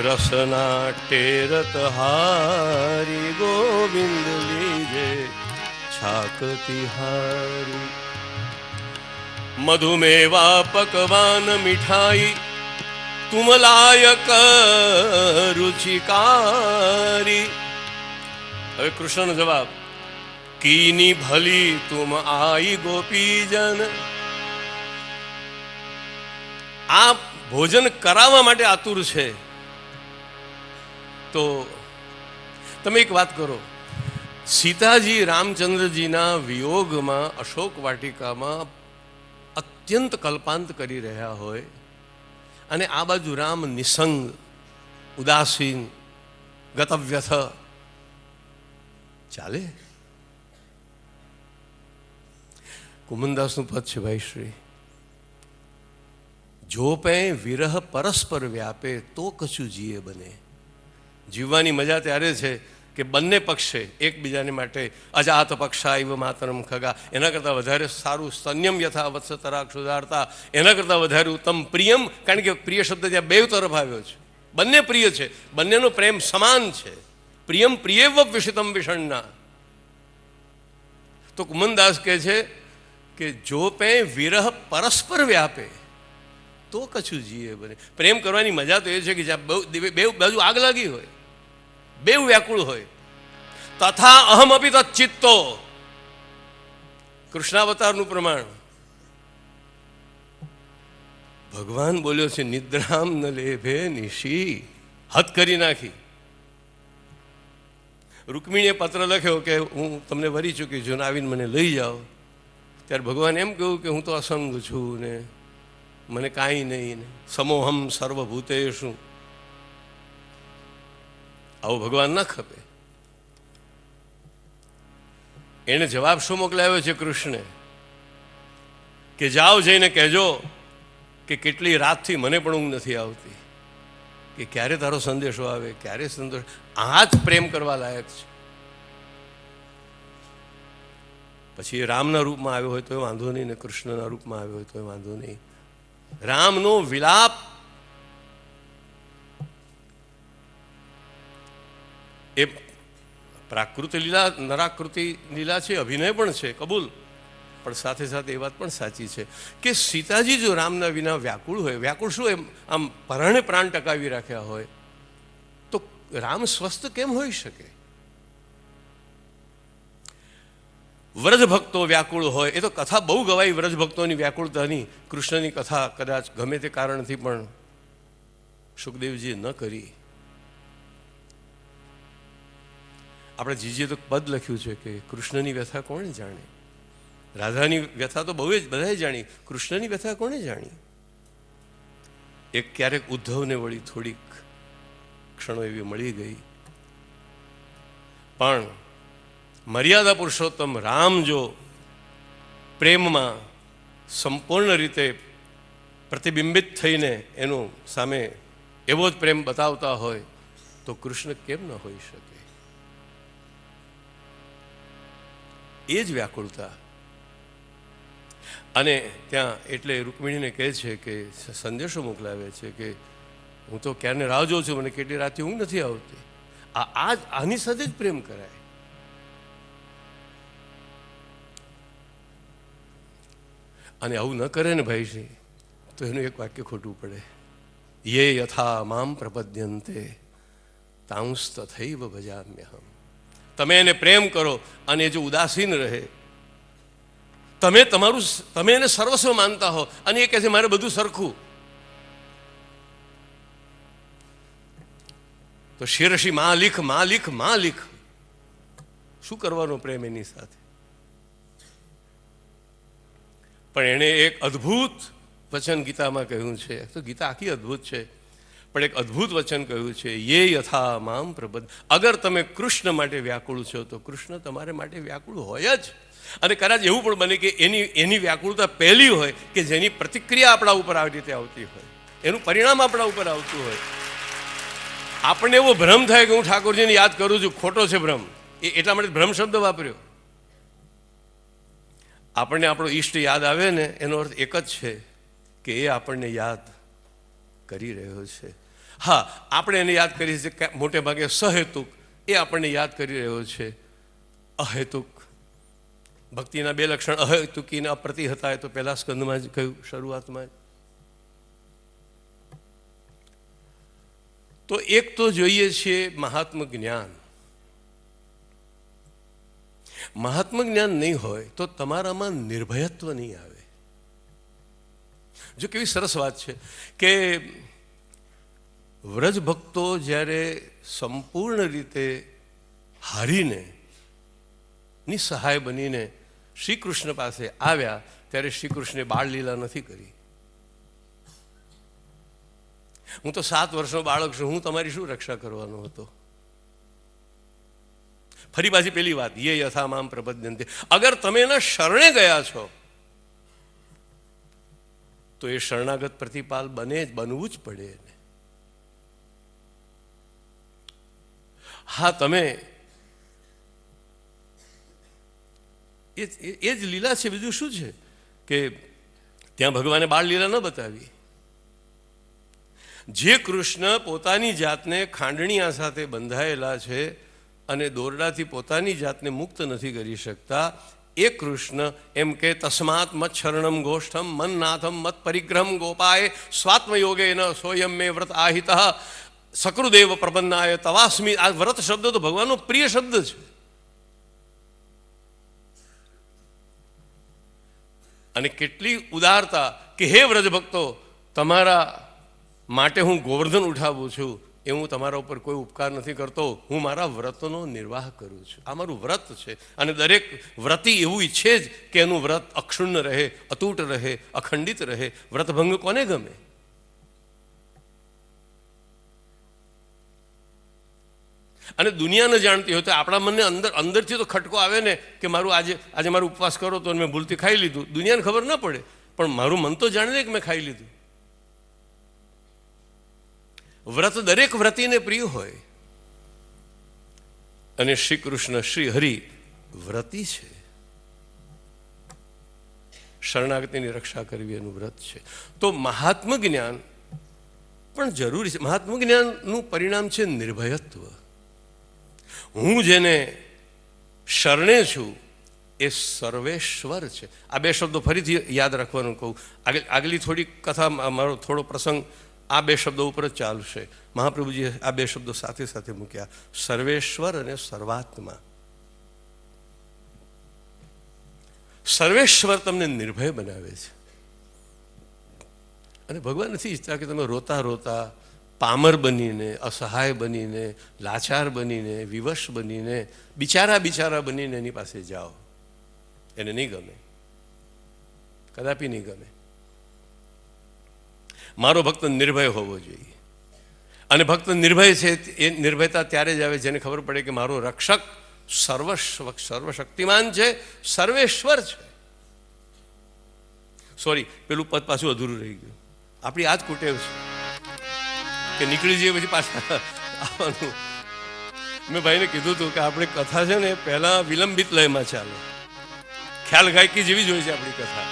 રસના ટેરત હારી. ગોવિંદ લીજે છાક તિહારી, મધુમેવા પકવાન મીઠાઈ, તુમ લાયક રુચિકારી. હવે કૃષ્ણનો જવાબ. કીની ભલી તુમ આઈ ગોપીજન. આ ભોજન કરાવવા માટે આતુર છે. તો તમે એક વાત કરો, સીતાજી રામચંદ્રજીના વિયોગમાં અશોક વાટિકામાં અત્યંત કલ્પાંત કરી રહ્યા હોય અને આ બાજુ રામ નિસંગ, ઉદાસીન, ગતવ્યથ, ચાલે? કુમનદાસનું પદ છે ભાઈ શ્રી, જો પે વિરહ પરસ્પર વ્યાપે તો કશું જીએ બને. જીવવાની મજા ત્યારે છે કે બંને પક્ષે એકબીજાને માટે અજાત પક્ષા ઇવ માતરમ ખગા, એના કરતાં વધારે સારું સંયમ યથા વત્સતરા ક્ષુધારતા, એના કરતાં વધારે ઉત્તમ પ્રિયમ, કારણ કે પ્રિય શબ્દ ત્યાં બે તરફ આવ્યો છે, બંને પ્રિય છે, બંનેનો પ્રેમ સમાન છે. પ્રિયમ પ્રિયેવ વિષિતમ વિષણના. તો કુમનદાસ કહે છે કે જો પે વિરહ પરસ્પર વ્યાપે તો કશું જીએ બને. પ્રેમ કરવાની મજા તો એ છે કે જ્યાં બે બાજુ આગ લાગી હોય, બેવ વ્યાકુળ હોય. તથા અહમ અપી તચ્ચિત્તો, કૃષ્ણાવતારનું પ્રમાણ. ભગવાન બોલ્યો છે નિદ્રામ ન લેભે નિશી, હદ કરી નાખી. રૂકમિણીએ પત્ર લખ્યો કે હું તમને વરી ચૂકી છું ને આવીને મને લઈ જાઓ. ત્યારે ભગવાન એમ કહ્યું કે હું તો અસંગ છું ને મને કાંઈ નહીં, ને સમોહમ સર્વભૂતેષુ. આવો ભગવાન ન ખપે. એને જવાબ શું મોકલાવ્યો છે કૃષ્ણે કે જાઓ જઈને કહેજો કે કેટલી રાતથી મને પણ ઊંઘ નથી આવતી, કે ક્યારે તારો સંદેશો આવે, ક્યારે સંદેશો. આ જ પ્રેમ કરવા લાયક છે. પછી એ રામના રૂપમાં આવ્યો હોય તો એ વાંધો નહીં, ને કૃષ્ણના રૂપમાં આવ્યો હોય તો એ વાંધો નહીં. રામનો વિલાપ એ પ્રાકૃત લીલા, નરાકૃતિ લીલા છે, અભિનય પણ છે, કબૂલ. પણ સાથે સાથે એ વાત પણ સાચી છે કે સીતાજી જો રામના વિના વ્યાકુળ હોય, વ્યાકુળ શું એમ આમ પરાણે પ્રાણ ટકાવી રાખ્યા હોય, તો રામ સ્વસ્થ કેમ હોઈ શકે? વ્રજ ભક્તો વ્યાકુળ હોય, એ તો કથા બહુ ગવાઈ વ્રજ ભક્તોની વ્યાકુળતાની. કૃષ્ણની કથા કદાચ ગમે તે કારણથી પણ સુખદેવજીએ ન કરી. આપણે જીજીએ તો પદ લખ્યું છે કે કૃષ્ણની વ્યથા કોણે જાણે. રાધાની વ્યથા તો બહુ જ બધાએ જાણી, કૃષ્ણની વ્યથા કોણે જાણી? એક ક્યારેક ઉદ્ધવને વળી થોડીક ક્ષણો એવી મળી ગઈ, પણ મર્યાદા પુરુષોત્તમ રામ જો પ્રેમમાં સંપૂર્ણ રીતે પ્રતિબિંબિત થઈને એનું સામે એવો જ પ્રેમ બતાવતા હોય તો કૃષ્ણ કેમ ન હોઈ શકે? એ જ વ્યાકુળતા. અને ત્યાં એટલે રૂકમિણીને કહે છે કે સંદેશો મોકલાવે છે કે હું તો ક્યારને રાહ જોઉં છું, મને કેટલી રાતથી ઊંઘ નથી આવતી. આની સાથે જ પ્રેમ કરાય. અને આવું ન કરે ને ભાઈશ્રી તો એનું એક વાક્ય ખોટું પડે. યે યથા મામ પ્રપદ્યંતે તાંસ તથૈવ ભજામ્યહમ. તમે એને પ્રેમ કરો અને એ જો ઉદાસીન રહે, તમે એને સર્વસ્વ માનતા હો અને એ કહે છે મારે બધું સરખું, તો શિરશી માલિક માલિક માલિક. શું કરવાનો પ્રેમ એની સાથે? પણ એણે એક અદ્ભુત વચન ગીતામાં કહ્યું છે. તો ગીતા આખી અદ્ભુત છે, પણ એક અદ્ભુત વચન કહ્યું છે યે યથા મામ પ્રપદ. અગર તમે કૃષ્ણ માટે વ્યાકુળ છો તો કૃષ્ણ તમારે માટે વ્યાકુળ હોય જ. અને કદાચ એવું પણ બને કે એની વ્યાકુળતા પહેલી હોય કે જેની પ્રતિક્રિયા આપણા ઉપર આવી રીતે આવતી હોય, એનું પરિણામ આપણા ઉપર આવતું હોય. આપણને એવો ભ્રમ થાય કે હું ઠાકોરજીને યાદ કરું છું, ખોટો છે ભ્રમ. એટલા માટે ભ્રમ શબ્દ વાપર્યો. આપણને આપણો ઈષ્ટ યાદ આવે ને એનો અર્થ એક જ છે કે એ આપણને યાદ કરી રહ્યો છે. હા, આપણે એને યાદ કરીએ છીએ મોટે ભાગે સહેતુક, એ આપણને યાદ કરી રહ્યો છે અહેતુક. ભક્તિના બે લક્ષણ અહેતુકીને અપ્રતિ હતા, એ તો પહેલા સ્કંદમાં જ કહ્યું, શરૂઆતમાં જ. તો એક તો જોઈએ છીએ મહાત્મ જ્ઞાન. મહાત્મ જ્ઞાન નહીં હોય તો તમારામાં નિર્ભયત્વ નહીં આવે. જો કેવી સરસ વાત છે કે વ્રજ ભક્તો જ્યારે સંપૂર્ણ રીતે હારીને નિસહાય બનીને શ્રી કૃષ્ણ પાસે આવ્યા ત્યારે શ્રી કૃષ્ણે બાળ લીલા નથી કરી. હું તો 7 વર્ષનો બાળક છું, હું તમારી શું રક્ષા કરવાનો હતો? ફરી પાછી પેલી વાત યે યથા મામ પ્રપદ્યંતે. અગર તમે એના શરણે ગયા છો તો એ શરણાગત પ્રતિપાલ બનવું જ પડે એને. હા, તમે એ જ લીલા છે, બીજું શું છે કે ત્યાં ભગવાને બાળ લીલા ન બતાવી. જે કૃષ્ણ પોતાની જાતને ખાંડણીયા સાથે બંધાયેલા છે અને દોરડાથી પોતાની જાતને મુક્ત નથી કરી શકતા, એ કૃષ્ણ એમ કે તસ્માત મત શરણમ ગોષ્ઠમ મન્નાથમ મત પરિગ્રહમ ગોપાય સ્વાત્મયોગે ન સોયમ મે વ્રત આહિત સકૃદેવ પ્રબન્નાય તવાસ્મી. આ વ્રત શબ્દ તો ભગવાનનો પ્રિય શબ્દ છે. અને કેટલી ઉદારતા કે હે વ્રજભક્તો, તમારા માટે હું ગોવર્ધન ઉઠાવું છું, એ હું તમારા ઉપર કોઈ ઉપકાર નથી કરતો, હું મારા વ્રતનો નિર્વાહ કરું છું. આ મારું વ્રત છે. અને દરેક વ્રતી એવું ઈચ્છે જ કે એનું વ્રત અક્ષુણ્ણ રહે, અતૂટ રહે, અખંડિત રહે. વ્રતભંગ કોને ગમે? અને દુનિયા ન જાણતી હોય તો આપણા મનને અંદરથી તો ખટકો આવે ને કે મારું આજે મારું ઉપવાસ કરો તો મેં ભૂલથી ખાઈ લીધું. દુનિયાને ખબર ન પડે, પણ મારું મન તો જાણે ને કે મેં ખાઈ લીધું. વ્રત દરેક વ્રતીને પ્રિય હોય. અને શ્રી કૃષ્ણ શ્રી હરિ વ્રતી છે. શરણાગતિની રક્ષા કરવી એનું વ્રત છે. તો મહાત્મ જ્ઞાન પણ જરૂરી છે. મહાત્મ જ્ઞાનનું પરિણામ છે નિર્ભયત્વ. હું જેને શરણે છું એ સર્વેશ્વર છે. આ બે શબ્દો ફરીથી યાદ રાખવાનું કહું. આગલી થોડી કથા, મારો થોડો પ્રસંગ આ બે શબ્દો ઉપર જ ચાલશે. મહાપ્રભુજીએ આ બે શબ્દો સાથે સાથે મૂક્યા, સર્વેશ્વર અને સર્વાત્મા. સર્વેશ્વર તમને નિર્ભય બનાવે છે. અને ભગવાન નથી ઈચ્છતા કે તમે રોતા રોતા, પામર બનીને, અસહાય બનીને, લાચાર બનીને, વિવશ બનીને, બિચારા બનીને એની પાસે જાઓ. એને નહીં ગમે, કદાપી નહીં ગમે. મારો ભક્ત નિર્ભય હોવો જોઈએ. અને ભક્ત નિર્ભય છે એ નિર્ભયતા ત્યારે જ આવે જેને ખબર પડે કે મારો રક્ષક સર્વશક્તિમાન છે, સર્વેશ્વર છે. સોરી, પેલું પદ પાછું અધૂરું રહી ગયું. આપણી આ જ કુટેવ છે કે નીકળી જઈએ પછી પાછા આવવાનું. મેં ભાઈને કીધું હતું કે આપણી કથા છે ને પહેલાં વિલંબિત લયમાં ચાલે. ખ્યાલ ગાયકી જેવી જ હોય છે આપણી કથા.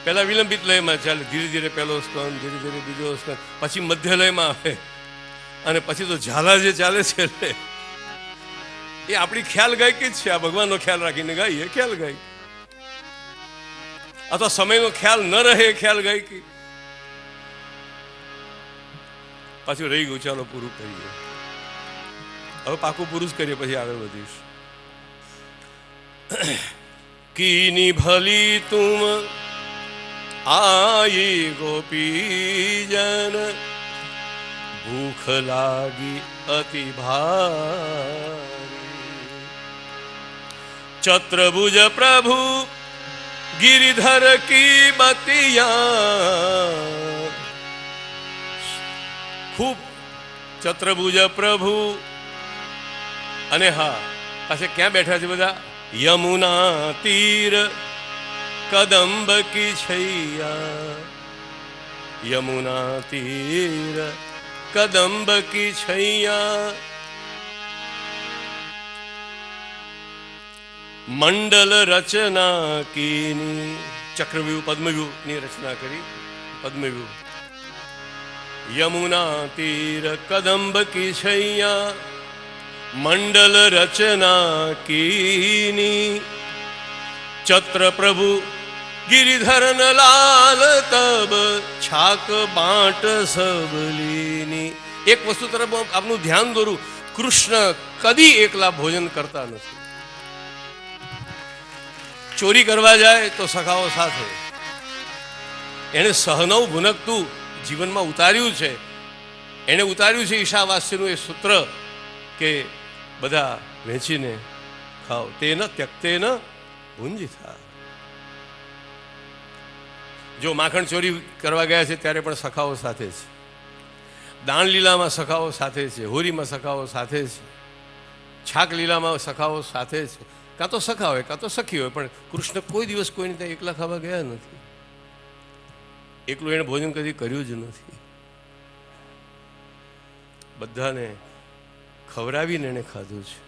પહેલાં વિલંબિત લયમાં ચાલે, ધીરે ધીરે પહેલો સ્કંદ, ધીરે ધીરે બીજો સ્કંદ, પછી મધ્ય લયમાં આવે, અને પછી તો ઝાલા જે ચાલે છે એ આપણી ખ્યાલ ગાયકી જ છે. આ ભગવાનનો ખ્યાલ રાખીને ગાઈએ ખ્યાલ ગાયકી, અથવા સમયનો ખ્યાલ ન રહે ખ્યાલ ગાયકી. પાછું રહી ગયું, ચાલો પૂરું કરીએ. હવે પાકું પૂરું જ કરીએ, પછી આગળ વધીશ. કીની ભલી તુમ આઈ ગોપીજન, ભૂખ લાગી અતિ ભારી, ચત્રભુજ પ્રભુ ગિરિધર કી બતિયા. ખૂબ ચત્રભુજ પ્રભુ. અને હા, પાસે ક્યાં બેઠા છે બધા? યમુના તીર કદંબ કી છૈયા, યમુના તીર કદંબ કી છૈયા. મંડલ રચના કીની, ચક્રવ્યૂહ પદ્મવ્યૂહની રચના કરી. પદ્મવ્યૂહ. યમુના તીર કદંબ કી છૈયા, મંડલ રચના કીની. ચત્ર પ્રભુ ગિરિધર લાલ તબ, છાક બાંટ સબલીની. એક વસ્તુ તરફ આપનું ધ્યાન દોરું, કૃષ્ણ કદી એકલા ભોજન કરતા નથી. ચોરી કરવા જાય તો સખાઓ સાથે. એને સહનવ ભુનકતું જીવનમાં ઉતાર્યું છે. એણે ઉતાર્યું છે ઈશાવાસ્યનું એ સૂત્ર કે બધા વહેંચીને ખાઓ. તે ન ત્યક્તે ન ભુંજિતા. જો માખણ ચોરી કરવા ગયા છે ત્યારે પણ સખાઓ સાથે છે, દાણ લીલામાં સખાઓ સાથે છે, હોરીમાં સખાઓ સાથે છે, છાક લીલામાં સખાઓ સાથે છે. કાં તો સખા હોય કાં તો સખી હોય, પણ કૃષ્ણ કોઈ દિવસ કોઈને ત્યાં એકલા ખાવા ગયા નથી. એકલું એણે ભોજન કદી કર્યું જ નથી, બધાને ખવડાવીને એણે ખાધું છે.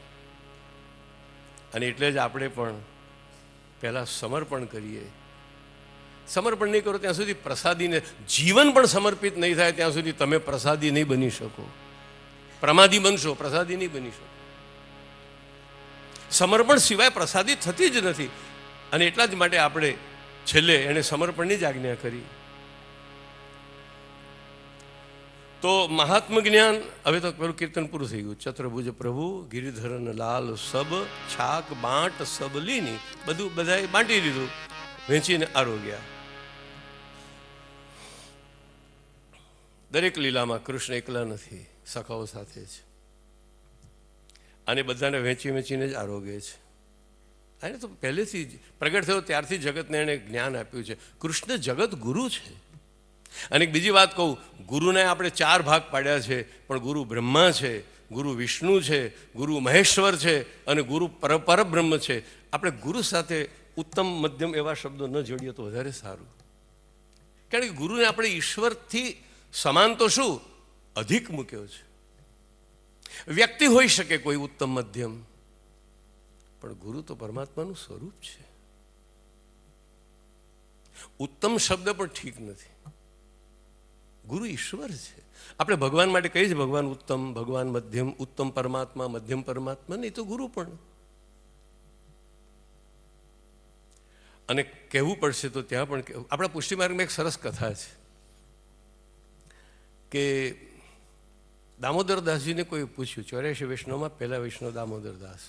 અને એટલે જ આપણે પણ પહેલાં સમર્પણ કરીએ. સમર્પણ નહીં કરો ત્યાં સુધી પ્રસાદીને, જીવન પણ સમર્પિત નહીં થાય ત્યાં સુધી તમે પ્રસાદી નહીં બની શકો. પ્રમાદી બનશો, પ્રસાદી નહીં બની શકો. સમર્પણ સિવાય પ્રસાદી થતી જ નથી. અને એટલા જ માટે આપણે છેલ્લે એણે સમર્પણની જ આજ્ઞા કરી. તો મહાત્મ જ્ઞાન, હવે તો પેલું કીર્તન પૂરું થઈ ગયું. ચતુર્ભુજ પ્રભુ ગિરિધરન લાલ સબ છાક બાંટ સબ લીની, બધું બધાએ બાંટી દીધું, વેચીને આરોગ્ય. દરેક લીલામાં કૃષ્ણ એકલા નથી, સખાઓ સાથે છે. અને બધાને વેચીને જ આરોગ્ય છે. એને તો પહેલેથી જ પ્રગટ થયો ત્યારથી જગતને એણે જ્ઞાન આપ્યું છે. કૃષ્ણ જગત ગુરુ છે. અને બીજી વાત કહું, ગુરુને આપણે 4 ભાગ પાડ્યા છે, પણ ગુરુ બ્રહ્મા છે, ગુરુ વિષ્ણુ છે, ગુરુ મહેશ્વર છે, અને ગુરુ પરબ્રહ્મ છે. આપણે ગુરુ સાથે ઉત્તમ મધ્યમ એવા શબ્દો ન જોડીએ તો વધારે સારું. કારણ કે ગુરુને આપણે ઈશ્વરથી સમાન તો શું અધિક મૂક્યો છે. વ્યક્તિ હોઈ શકે કોઈ ઉત્તમ મધ્યમ, પણ ગુરુ તો પરમાત્માનું સ્વરૂપ છે. ઉત્તમ શબ્દ પણ ઠીક નથી. ગુરુ ઈશ્વર છે. આપણે ભગવાન માટે કહીએ છીએ ભગવાન ઉત્તમ, ભગવાન મધ્યમ, ઉત્તમ પરમાત્મા, મધ્યમ પરમાત્મા, નહીં તો ગુરુ પણ. અને કહેવું પડશે તો ત્યાં પણ આપણા પુષ્ટિ માર્ગમાં એક સરસ કથા છે કે દામોદરદાસજીને કોઈ પૂછ્યું, 84 વૈષ્ણવમાં પહેલા વૈષ્ણવ દામોદરદાસ,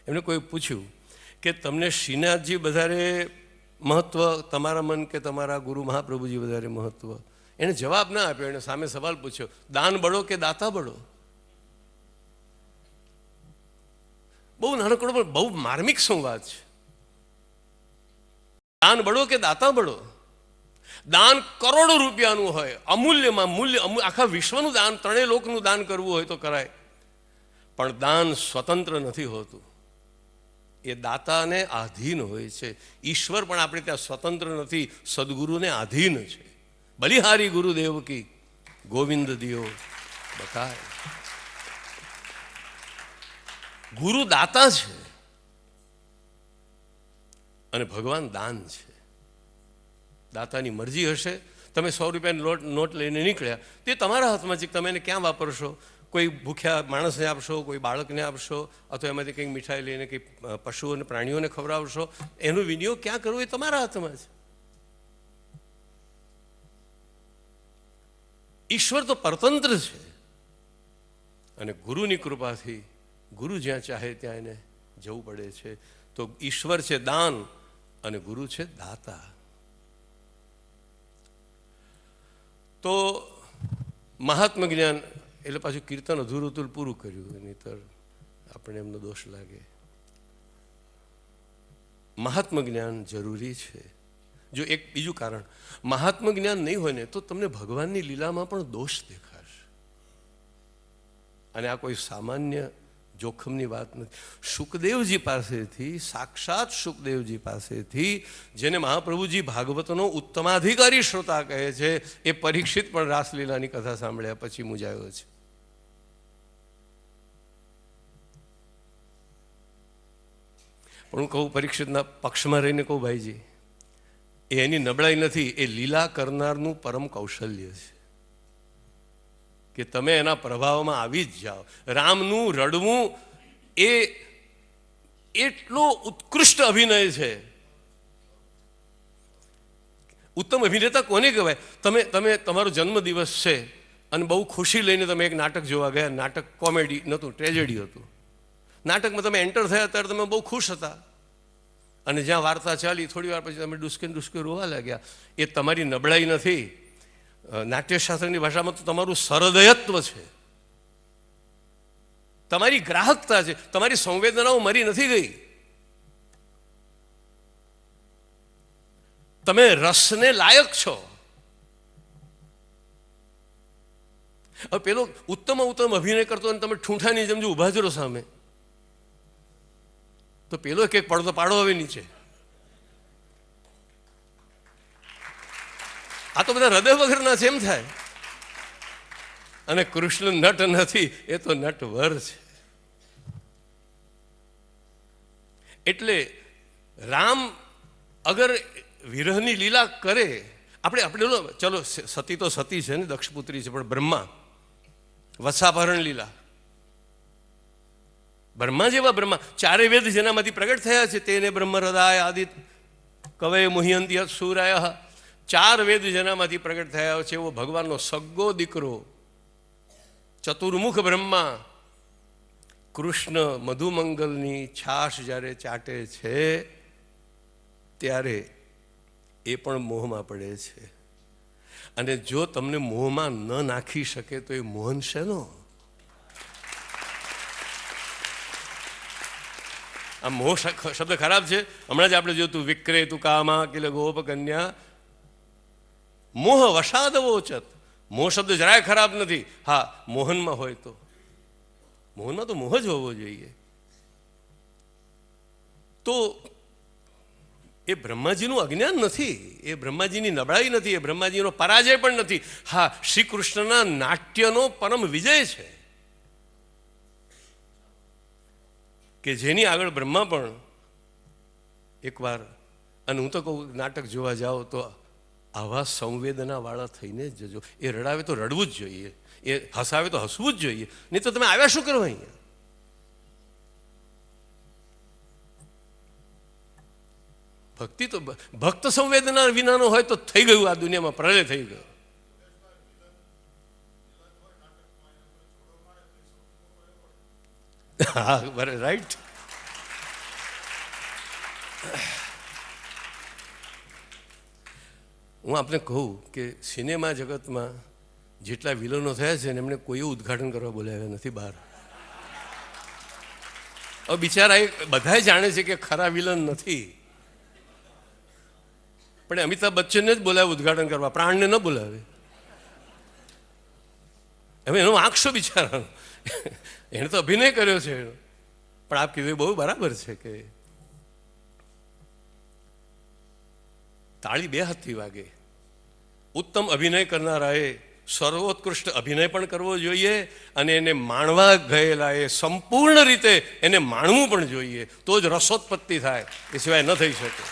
એમને કોઈ પૂછ્યું કે તમને શ્રીનાથજી વધારે મહત્વ, તમારા મન કે તમારા ગુરુ મહાપ્રભુજી વધારે મહત્વ? એણે જવાબ ના આપ્યો. એને સામે સવાલ પૂછ્યો, દાન બળો કે દાતા બળો? બહુ નાનકડો પણ બહુ માર્મિક સંવાદ છે. દાન બળો કે દાતા બળો? દાન કરોડો રૂપિયાનું હોય, અમૂલ્યમાં મૂલ્ય, આખા વિશ્વનું દાન, 3 લોકનું દાન કરવું હોય તો કરાય, પણ દાન સ્વતંત્ર નથી હોતું. એ દાતાને આધીન હોય છે. ઈશ્વર પણ આપણે ત્યાં સ્વતંત્ર નથી, સદગુરુને આધીન છે. બલિહારી ગુરુદેવ કી ગોવિંદ દિયો બતાય. ગુરુ દાતા છે અને ભગવાન દાન છે. દાતાની મરજી હશે. તમે 100 રૂપિયાની નોટ લઈને નીકળ્યા, તે તમારા હાથમાં છે. તમે એને ક્યાં વાપરશો? કોઈ ભૂખ્યા માણસને આપશો, કોઈ બાળકને આપશો, અથવા એમાંથી કંઈક મીઠાઈ લઈને કંઈક પશુઓને, પ્રાણીઓને ખવડાવશો. એનો વિનિયોગ ક્યાં કરવો એ તમારા હાથમાં છે. ઈશ્વર તો પરતંત્ર છે. અને ગુરુની કૃપાથી ગુરુ જ્યાં ચાહે ત્યાં એને જવું પડે છે. તો ઈશ્વર છે દાન અને ગુરુ છે દાતા. તો મહાત્મ જ્ઞાન એટલે પાછું કીર્તન અધૂરું પૂરું કર્યું, નહીંતર આપણે એમનો દોષ લાગે. મહાત્મ જ્ઞાન જરૂરી છે. જો એક બીજું કારણ, મહાત્મ જ્ઞાન નહીં હોય ને તો તમને ભગવાનની લીલામાં પણ દોષ દેખાશે. અને આ કોઈ સામાન્ય જોખમની વાત નથી. શુકદેવજી પાસેથી, સાક્ષાત શુકદેવજી પાસેથી, જેને મહાપ્રભુજી ભાગવતનો ઉત્તમાધિકારી શ્રોતા કહે છે, એ પરીક્ષિત પણ રાસલીલાની કથા સાંભળ્યા પછી મૂંઝાયો છે. પણ હું કહું, પરીક્ષિતના પક્ષમાં રહીને કહું, ભાઈજી, એ એની નબળાઈ નથી, એ લીલા કરનારનું પરમ કૌશલ્ય છે કે તમે એના પ્રભાવમાં આવી જ જાઓ. રામનું રડવું એ એટલો ઉત્કૃષ્ટ અભિનય છે. ઉત્તમ અભિનેતા કોને કહેવાય? તમે તમારો જન્મદિવસ છે અને બહુ ખુશી લઈને તમે એક નાટક જોવા ગયા. નાટક કોમેડી નહોતું, ટ્રેજેડી હતું. નાટકમાં તમે એન્ટર થયા ત્યારે તમે બહુ ખુશ હતા, અને જ્યાં વાર્તા ચાલી થોડી વાર પછી તમે ડુસકે રોવા લાગ્યા. એ તમારી નબળાઈ નથી. નાટ્યશાસ્ત્રની ભાષામાં તો તમારું સરદયત્વ છે, તમારી ગ્રાહકતા છે. તમારી સંવેદનાઓ મરી નથી ગઈ. તમે રસને લાયક છો. હવે પેલો ઉત્તમ અભિનય કરતો અને તમે ઠૂંઠાની જેમ જો ઊભા જ રહો સામે, તો પેલો એક પડદો પાડો હવે નીચે. આ તો બધા હૃદય વગરના છે એમ થાય. અને કૃષ્ણ નટ નથી, એ તો નટવર છે. એટલે રામ અગર વિરહની લીલા કરે, આપણે ચલો સતી તો સતી છે ને, દક્ષપુત્રી છે, પણ બ્રહ્મા વત્સાપહરણ લીલા, બ્રહ્મા જેવા બ્રહ્મા, ચારે વેદ જેનામાંથી પ્રગટ થયા છે, તેને બ્રહ્મ હૃદય આદિ કવે મુહ્યંતી સૂરાય, ચાર વેદ જેનામાંથી પ્રગટ થયા છે એવો ભગવાનનો સગ્ગો દીકરો ચતુર્મુખ બ્રહ્મા કૃષ્ણ મધુમંગલની છાશ જ્યારે ચાટે છે ત્યારે એ પણ મોહમાં પડે છે. અને જો તમને મોહમાં ન નાખી શકે તો એ મોહન શેનો? આ મોહ શબ્દ ખરાબ છે. હમણાં જ આપણે જોયું વિક્રે તું કામા કિલ ગોપ કન્યા મોહ વસાદવોચત. મોહ શબ્દ જરાય ખરાબ નથી. હા, મોહનમાં હોય તો, મોહનમાં તો મોહ જ હોવો જોઈએ. તો એ બ્રહ્માજીનું અજ્ઞાન નથી, એ બ્રહ્માજીની નબળાઈ નથી, એ બ્રહ્માજીનો પરાજય પણ નથી. હા, શ્રી કૃષ્ણના નાટ્યનો પરમ વિજય છે કે જેની આગળ બ્રહ્મા પણ એકવાર, અને હું તો કહું નાટક જોવા જાઓ તો આવા સંવેદનાવાળા થઈને જ જજો. એ રડાવે તો રડવું જ જોઈએ, એ હસાવે તો હસવું જ જોઈએ, નહીં તો તમે આવ્યા શું કરવા અહીંયા? ભક્તિ તો ભક્ત સંવેદના વિનાનો હોય તો થઈ ગયું, આ દુનિયામાં પ્રલય થઈ ગયો. હા, બરાબર, રાઈટ. હું આપને કહું કે સિનેમા જગતમાં જેટલા વિલનો થયા છે ને એમને કોઈ ઉદ્ઘાટન કરવા બોલાવ્યા નથી બહાર. હવે બિચારા એ બધા જાણે છે કે ખરા વિલન નથી, પણ અમિતાભ બચ્ચનને જ બોલાવે ઉદ્ઘાટન કરવા, પ્રાણને ન બોલાવે. હવે એનો વાંક શું બિચારાનો? એણે તો અભિનય કર્યો છે. પણ આપ કીધું બહુ બરાબર છે કે તાળી બે હાથથી વાગે. ઉત્તમ અભિનય કરનારાએ સર્વોત્કૃષ્ટ અભિનય પણ કરવો જોઈએ અને એને માણવા ગયેલા એ સંપૂર્ણ રીતે એને માણવું પણ જોઈએ. તો જ રસોત્પત્તિ થાય, એ સિવાય ન થઈ શકે.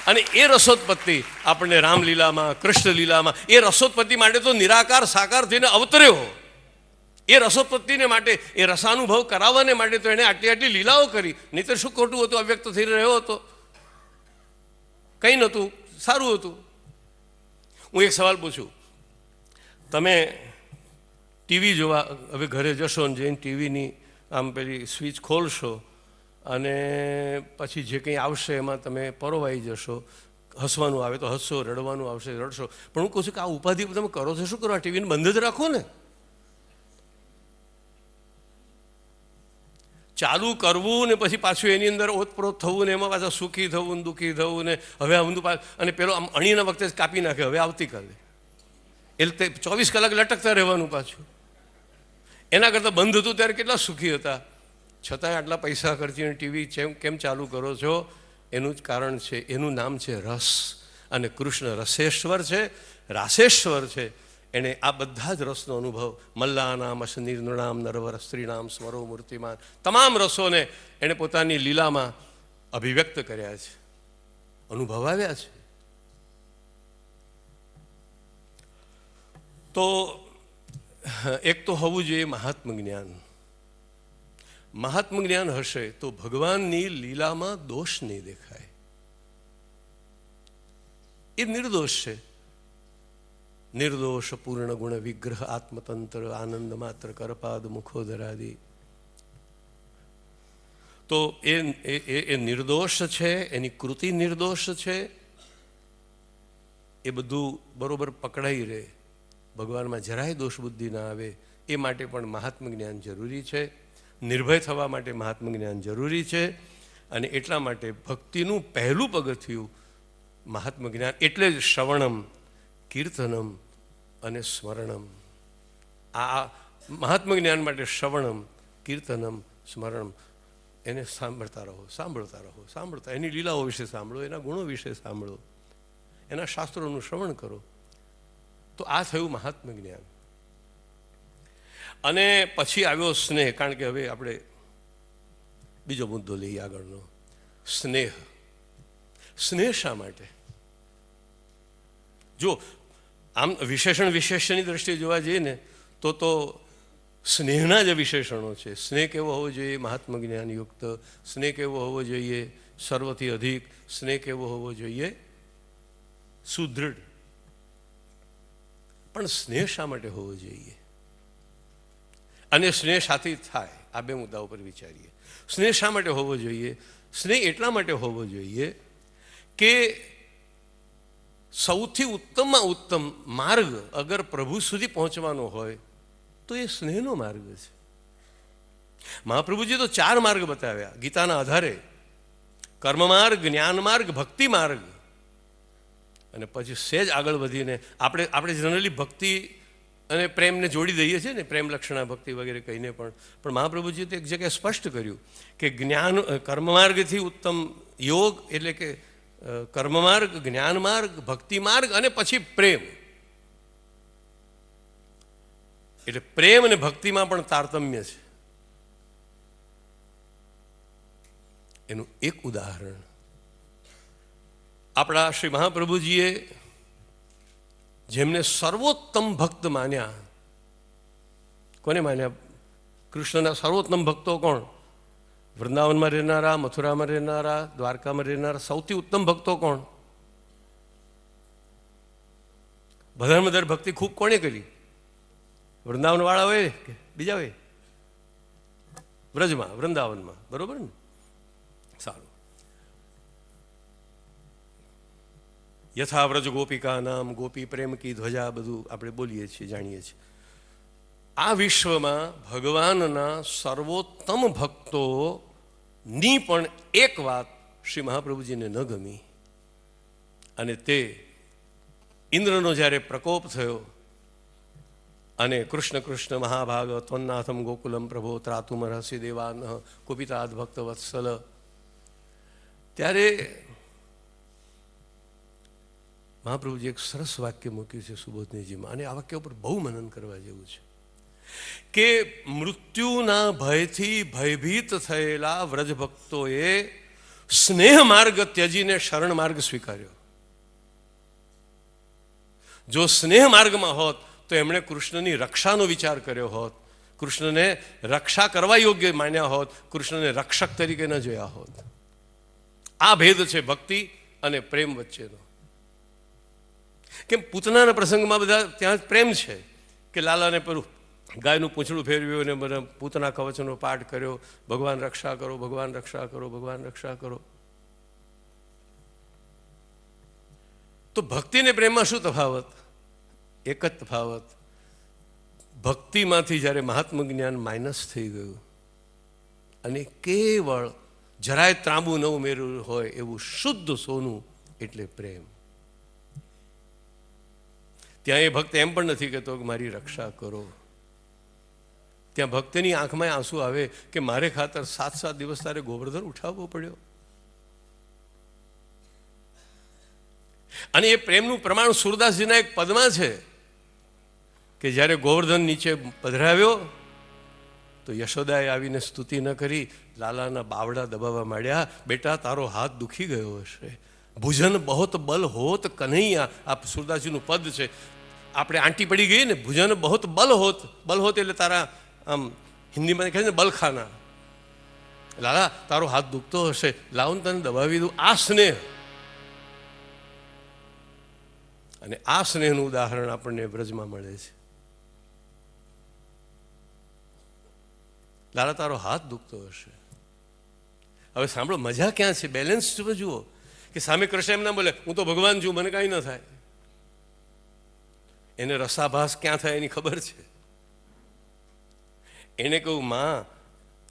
અને એ રસોત્પત્તિ આપણને રામલીલામાં, કૃષ્ણ લીલામાં, એ રસોત્પત્તિ માટે તો નિરાકાર સાકાર થઈને અવતર્યો. એ રસોત્પત્તિને માટે, એ રસાનુભવ કરાવવાને માટે તો એણે આટલી આટલી લીલાઓ કરી. નહીં તો શું ખોટું હતું? અવ્યક્ત થઈ રહ્યો હતો, કંઈ નહોતું, સારું હતું. હું એક સવાલ પૂછું, તમે ટીવી જોવા હવે ઘરે જશો ને જઈને ટીવીની આમ પેલી સ્વિચ ખોલશો અને પછી જે કંઈ આવશે એમાં તમે પરોવાઈ જશો. હસવાનું આવે તો હસશો, રડવાનું આવશે રડશો. પણ હું કહું છું કે આ ઉપાધિ તમે કરો છો શું કરો? આ ટીવીને બંધ જ રાખો ને. ચાલુ કરવું ને પછી પાછું એની અંદર ઓતપ્રોત થવું ને એમાં પાછા સુખી થવું ને દુઃખી થવું ને હવે આ બધું અને પેલો આમ અણીના વખતે જ કાપી નાખે, હવે આવતીકાલે. એટલે 24 કલાક લટકતા રહેવાનું પાછું. એના કરતાં બંધ હતું ત્યારે કેટલા સુખી હતા. છતાંય આટલા પૈસા ખર્ચીને ટીવી કેમ ચાલુ કરો છો? એનું જ કારણ છે, એનું નામ છે રસ. અને કૃષ્ણ રસેશ્વર છે, રાસેશ્વર છે. એણે આ બધા જ રસનો અનુભવ, મલ્લાનામ અશનિર્નૃણામ નરવર સ્ત્રીનામ સ્મરો મૂર્તિમાન, તમામ રસોને એણે પોતાની લીલામાં અભિવ્યક્ત કર્યા છે, અનુભવાવ્યા છે. તો એક તો હોવું જોઈએ મહાત્મ જ્ઞાન. મહાત્મ જ્ઞાન હશે તો ભગવાનની લીલામાં દોષ નહીં દેખાય. એ નિર્દોષ છે. નિર્દોષ પૂર્ણ ગુણ વિગ્રહ આત્મતંત્ર આનંદ માત્ર કરપાદ મુખોદરાદિ. તો એ નિર્દોષ છે, એની કૃતિ નિર્દોષ છે. એ બધું બરોબર પકડાઈ રહે, ભગવાનમાં જરાય દોષ બુદ્ધિ ના આવે, એ માટે પણ મહાત્મ જ્ઞાન જરૂરી છે. નિર્ભય થવા માટે મહાત્મ જ્ઞાન જરૂરી છે. અને એટલા માટે ભક્તિનું પહેલું પગથિયું મહાત્મ જ્ઞાન. એટલે જ શ્રવણમ, કીર્તનમ અને સ્મરણમ. આ મહાત્મ જ્ઞાન માટે શ્રવણમ, કીર્તનમ, સ્મરણમ, એને સાંભળતા રહો, સાંભળતા રહો, સાંભળતા. એની લીલાઓ વિશે સાંભળો, એના ગુણો વિશે સાંભળો, એના શાસ્ત્રોનું શ્રવણ કરો. તો આ થયું મહાત્મ જ્ઞાન. અને પછી આવ્યો સ્નેહ, કારણ કે હવે આપણે બીજો મુદ્દો લઈએ આગળનો. સ્નેહ. સ્નેહ શા માટે? જો આમ વિશેષણ વિશેષણની દ્રષ્ટિએ જોવા જઈએ ને તો સ્નેહના જ વિશેષણો છે. સ્નેહ કેવો હોવો જોઈએ? મહાત્મ જ્ઞાનયુક્ત. સ્નેહ કેવો હોવો જોઈએ? સર્વથી અધિક. સ્નેહ કેવો હોવો જોઈએ? સુદૃઢ. પણ સ્નેહ શા માટે હોવો જોઈએ અને સ્નેહ શાથી થાય? આ બે મુદ્દા ઉપર વિચારીએ. સ્નેહ શા માટે હોવો જોઈએ? સ્નેહ એટલા માટે હોવો જોઈએ કે સૌથી ઉત્તમમાં ઉત્તમ માર્ગ અગર પ્રભુ સુધી પહોંચવાનો હોય તો એ સ્નેહનો માર્ગ છે. મહાપ્રભુજી તો 4 માર્ગ બતાવ્યા ગીતાના આધારે: કર્મ માર્ગ, જ્ઞાન માર્ગ, ભક્તિ માર્ગ. અને પછી સહેજ આગળ વધીને આપણે જનરલી ભક્તિ અને પ્રેમને જોડી દઈએ છીએ ને, પ્રેમ લક્ષણા ભક્તિ વગેરે કહીને, પણ મહાપ્રભુજીએ તો એક જગ્યાએ સ્પષ્ટ કર્યું કે જ્ઞાન કર્મ માર્ગથી ઉત્તમ યોગ એટલે કે કર્મ માર્ગ, જ્ઞાન માર્ગ, ભક્તિ માર્ગ અને પછી પ્રેમ. એટલે પ્રેમ અને ભક્તિમાં પણ તારતમ્ય છે. એનું એક ઉદાહરણ આપણા શ્રી મહાપ્રભુજીએ જેમને સર્વોત્તમ ભક્ત માન્યા. કોને માન્યા? કૃષ્ણના સર્વોત્તમ ભક્તો કોણ? વૃંદાવનમાં રહેનારા, મથુરામાં રહેનારા, દ્વારકામાં રહેનારા સૌથી ઉત્તમ ભક્તો કોણ? બધામાં વધારે ભક્તિ ખૂબ કોણે કરી? વૃંદાવન વાળા હોય કે બીજા હોય? વ્રજમાં, વૃંદાવનમાં. બરોબર ને? સારું. યથા વ્રજ ગોપિકા નામ, ગોપી પ્રેમ કી ધ્વજા, બધું આપણે બોલીએ છીએ, જાણીએ છીએ. આ વિશ્વમાં ભગવાનના સર્વોત્તમ ભક્તોની પણ એક વાત શ્રી મહાપ્રભુજીને ન ગમી, અને તે ઇન્દ્રનો જ્યારે પ્રકોપ થયો અને કૃષ્ણ કૃષ્ણ મહાભાગ ત્વન્નાથમ ગોકુલમ પ્રભો ત્રાતુમર્હસી દેવાન કુપિતાદ ભક્ત વત્સલ, ત્યારે મહાપ્રભુજી એક સરસ વાક્ય મૂક્યું છે સુબોધનીજીમાં, અને આ વાક્ય ઉપર બહુ મનન કરવા જેવું છે કે મૃત્યુના ભયથી ભયભીત થયેલા વ્રજભક્તોએ સ્નેહ માર્ગ ત્યજીને શરણ માર્ગ સ્વીકાર્યો. જો સ્નેહ માર્ગમાં હોત તો એમણે કૃષ્ણની રક્ષાનો વિચાર કર્યો હોત, કૃષ્ણને રક્ષા કરવા યોગ્ય માન્યા હોત, કૃષ્ણને રક્ષક તરીકે ન જોયા હોત. આ ભેદ છે ભક્તિ અને પ્રેમ વચ્ચેનો. કેમ પૂતનાના પ્રસંગમાં બધા ત્યાં પ્રેમ છે કે લાલાને પેલું ગાયનું પૂંછડું ફેરવ્યું અને બધા પૂતના કવચનો પાઠ કર્યો, ભગવાન રક્ષા કરો, ભગવાન રક્ષા કરો, ભગવાન રક્ષા કરો. તો ભક્તિ અને પ્રેમમાં શું તફાવત? એક જ તફાવત. ભક્તિમાંથી જ્યારે મહાત્મ જ્ઞાન માઇનસ થઈ ગયું અને કેવળ જરાય ત્રાંબુ ન ઉમેર્યું હોય એવું શુદ્ધ સોનું, એટલે પ્રેમ. ત્યાં એ ભક્ત એમ પણ નથી કહેતો કે મારી રક્ષા કરો. ત્યાં ભક્તની આંખમાં આંસુ આવે કે મારે ખાતર 7 દિવસ તારે ગોવર્ધન ઉઠાવવો પડ્યો. અને એ પ્રેમનું પ્રમાણ સુરદાસજીના એક પદમાં છે કે જ્યારે ગોવર્ધન નીચે પધરાવ્યો તો યશોદાએ આવીને સ્તુતિ ન કરી, લાલાના બાવડા દબાવવા માંડ્યા. બેટા, તારો હાથ દુખી ગયો હશે, ભુજન બહોત બલ હોત કન્હૈયા. આ સુરદાસજીનું પદ છે. આપણે આંટી પડી ગઈ ને, ભુજન બહોત બલ હોત. બલ હોત એટલે તારા આમ હિન્દીમાં કહે છે ને બલખાના. લાલા, તારો હાથ દુખતો હશે, લાવન તને દબાવી દઉં. આ સ્નેહ, અને આ સ્નેહનું ઉદાહરણ આપણને વ્રજમાં મળે છે. લાલા, તારો હાથ દુખતો હશે. હવે સાંભળો, મજા ક્યાં છે? બેલેન્સ જુઓ કે સામે કૃષ્ણ એમ ના બોલે હું તો ભગવાન છું, મને કાંઈ ન થાય. એને રસાભાસ ક્યાં થાય એની ખબર છે. એને કહું, માં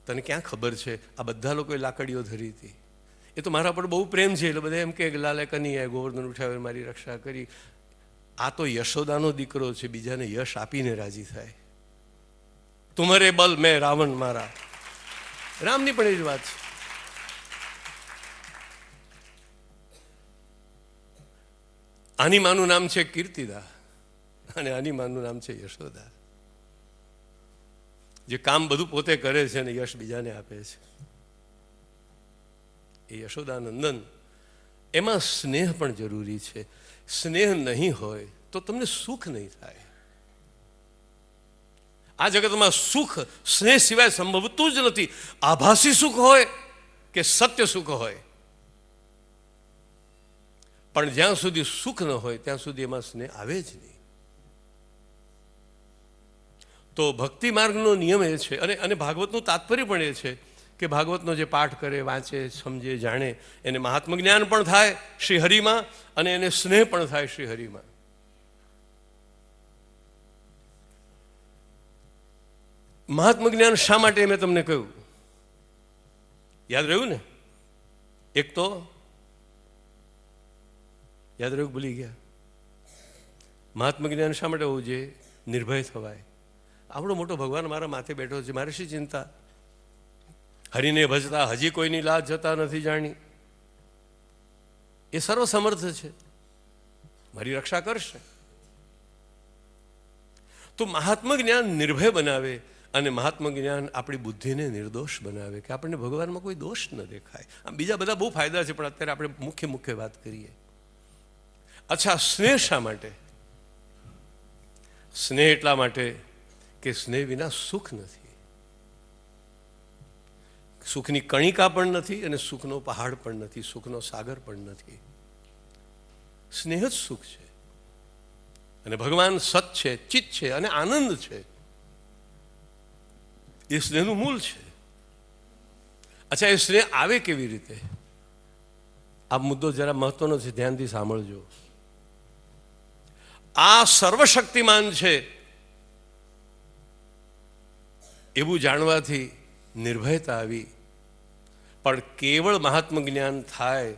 તને ક્યાં ખબર છે? આ બધા લોકોએ લાકડીઓ ધરી હતી, એ તો મારા પર બહુ પ્રેમ છે, એટલે બધા એમ કે લાલે કનૈયા ગોવર્ધન ઉઠાવે, મારી રક્ષા કરી. આ તો યશોદાનો દીકરો છે, બીજાને યશ આપીને રાજી થાય. તુમરે બલ મેં રાવણ મારા. રામની પણ એ જ વાત છે. આની માનું નામ છે કીર્તિદા. અને આની માનું નામ છે યશોદા. જે કામ બધું પોતે કરે છે અને યશ બીજાને આપે છે, એ યશોદાનંદન. એમાં સ્નેહ પણ જરૂરી છે. સ્નેહ નહીં હોય તો તમને સુખ નહીં થાય. આ જગતમાં સુખ સ્નેહ સિવાય સંભવતું જ નથી. આભાસી સુખ હોય કે સત્ય સુખ હોય, પણ જ્યાં સુધી સુખ ન હોય ત્યાં સુધી એમાં સ્નેહ આવે જ નહીં. તો ભક્તિ માર્ગનો નિયમ એ છે, અને ભાગવતનું તાત્પર્ય પણ એ છે કે ભાગવતનો જે પાઠ કરે, વાંચે, સમજે, જાણે, એને મહાત્મ જ્ઞાન પણ થાય શ્રી હરિમાં, અને એને સ્નેહ પણ થાય શ્રી હરિમાં. મહાત્મ જ્ઞાન શા માટે મેં તમને કહ્યું, યાદ રહ્યું ને? એક તો યાદ રહ્યું, ભૂલી ગયા. મહાત્મ જ્ઞાન શા માટે હોવું જોઈએ? નિર્ભય થવાય. આવડો મોટો ભગવાન મારા માથે બેઠો છે, મારે શી ચિંતા? હરિને ભજતા હજી કોઈની લાજ જતા નથી જાણી. એ સર્વસમર્થ છે, મારી રક્ષા કરશે. તો મહાત્મ જ્ઞાન નિર્ભય બનાવે, અને મહાત્મ જ્ઞાન આપણી બુદ્ધિને નિર્દોષ બનાવે, કે આપણને ભગવાનમાં કોઈ દોષ ન દેખાય. આમ બીજા બધા બહુ ફાયદા છે, પણ અત્યારે આપણે મુખ્ય વાત કરીએ. અચ્છા, સ્નેહ શા માટે? સ્નેહ એટલા માટે કે સ્નેહ વિના સુખ નથી. સુખની કણિકા પણ નથી, અને સુખનો પહાડ પણ નથી, સુખનો સાગર પણ નથી. સ્નેહ જ સુખ છે. અને ભગવાન સત છે, ચિત્ત છે, અને આનંદ છે. એ સ્નેહનું મૂળ છે. અચ્છા, એ સ્નેહ આવે કેવી રીતે? આ મુદ્દો જરા મહત્વનો છે, ધ્યાનથી સાંભળજો. આ સર્વશક્તિમાન છે એવું જાણવાથી નિર્ભયતા આવી. પણ કેવળ મહાત્મ જ્ઞાન થાય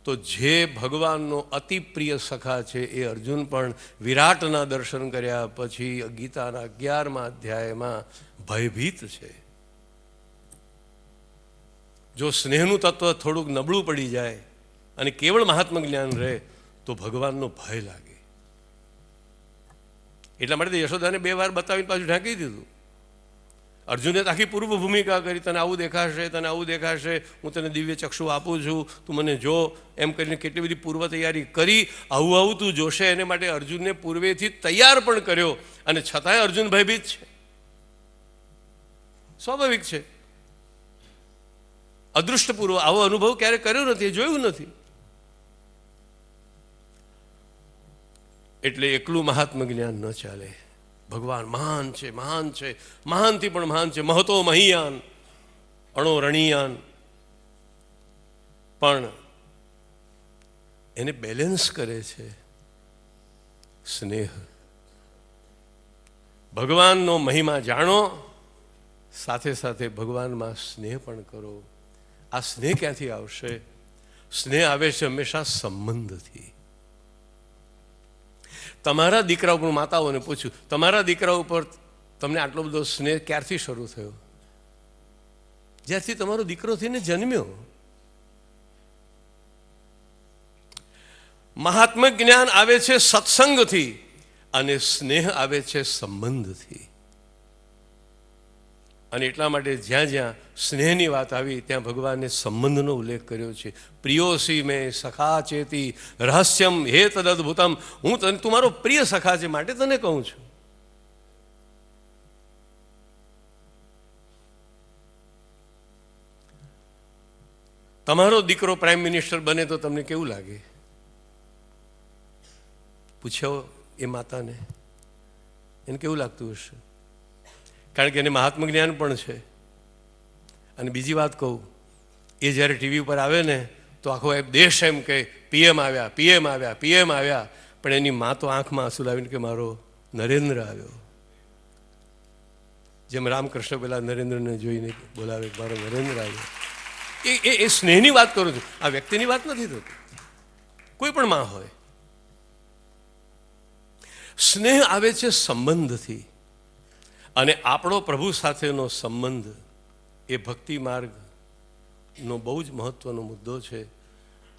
તો જે ભગવાનનો અતિ પ્રિય સખા છે એ અર્જુન પણ વિરાટના દર્શન કર્યા પછી ગીતાના 11મા અધ્યાયમાં ભયભીત છે. જો સ્નેહનું તત્વ થોડુંક નબળું પડી જાય અને કેવળ મહાત્મ જ્ઞાન રહે તો ભગવાનનો ભય લાગે. એટલા માટે યશોદાને 2 વાર બતાવીને પાછું ઢાંકી દીધું. અર્જુને તો આખી પૂર્વ ભૂમિકા કરી, તને આવું દેખાશે, તને આવું દેખાશે, હું તને દિવ્ય ચક્ષુ આપું છું, તું મને જો, એમ કરીને કેટલી બધી પૂર્વ તૈયારી કરી. આવું તું જોશે એને માટે અર્જુનને પૂર્વેથી તૈયાર પણ કર્યો, અને છતાંય અર્જુન ભયભીત છે. સ્વાભાવિક છે. અદૃષ્ટપૂર્વ આવો અનુભવ ક્યારે કર્યો નથી, જોયું નથી. એટલે એકલું મહાત્મ જ્ઞાન ન ચાલે. ભગવાન મહાન છે, મહાન છે, મહાનથી પણ મહાન છે. મહતો મહીયાન અણો રણીયાન. પણ એને બેલેન્સ કરે છે સ્નેહ. ભગવાનનો મહિમા જાણો, સાથે સાથે ભગવાનમાં સ્નેહ પણ કરો. આ સ્નેહ ક્યાંથી આવશે? સ્નેહ આવે છે હંમેશા સંબંધથી. તમારા દીકરા ઉપર, માતાઓને પૂછ્યું, તમારા દીકરા ઉપર તમને આટલો બધો સ્નેહ ક્યારથી શરૂ થયો? જ્યારથી તમારો દીકરો થઈને જન્મ્યો. મહાત્મ જ્ઞાન આવે છે સત્સંગથી, અને સ્નેહ આવે છે સંબંધથી. અને એટલા માટે જ્યાં જ્યાં સ્નેહની વાત આવી ત્યાં ભગવાને સંબંધનો ઉલ્લેખ કર્યો છે. પ્રિયોસી મેં સખા ચેતી રહસ્યમ હે તદદ્ભુતમ. હું તને, તું મારો પ્રિય સખા છે માટે તને કહું છું. તમારો દીકરો પ્રાઇમ મિનિસ્ટર બને તો તમને કેવું લાગે? પૂછ્યો એ માતાને, એને કેવું લાગતું હશે? કારણ કે એને મહાત્મ જ્ઞાન પણ છે. અને બીજી વાત કહું, એ જ્યારે ટીવી ઉપર આવે ને તો આખો દેશ એમ કે પીએમ આવ્યા, પીએમ આવ્યા, પીએમ આવ્યા. પણ એની મા તો આંખમાં આંસુ લાવીને કે મારો નરેન્દ્ર આવ્યો. જેમ રામકૃષ્ણ પેલા નરેન્દ્રને જોઈને બોલાવે મારો નરેન્દ્ર આવ્યો. એ સ્નેહની વાત કરું છું, આ વ્યક્તિની વાત નથી થતી. કોઈ પણ માં હોય. સ્નેહ આવે છે સંબંધથી. અને આપણો પ્રભુ સાથેનો સંબંધ એ ભક્તિ માર્ગનો બહુ જ મહત્વનો મુદ્દો છે.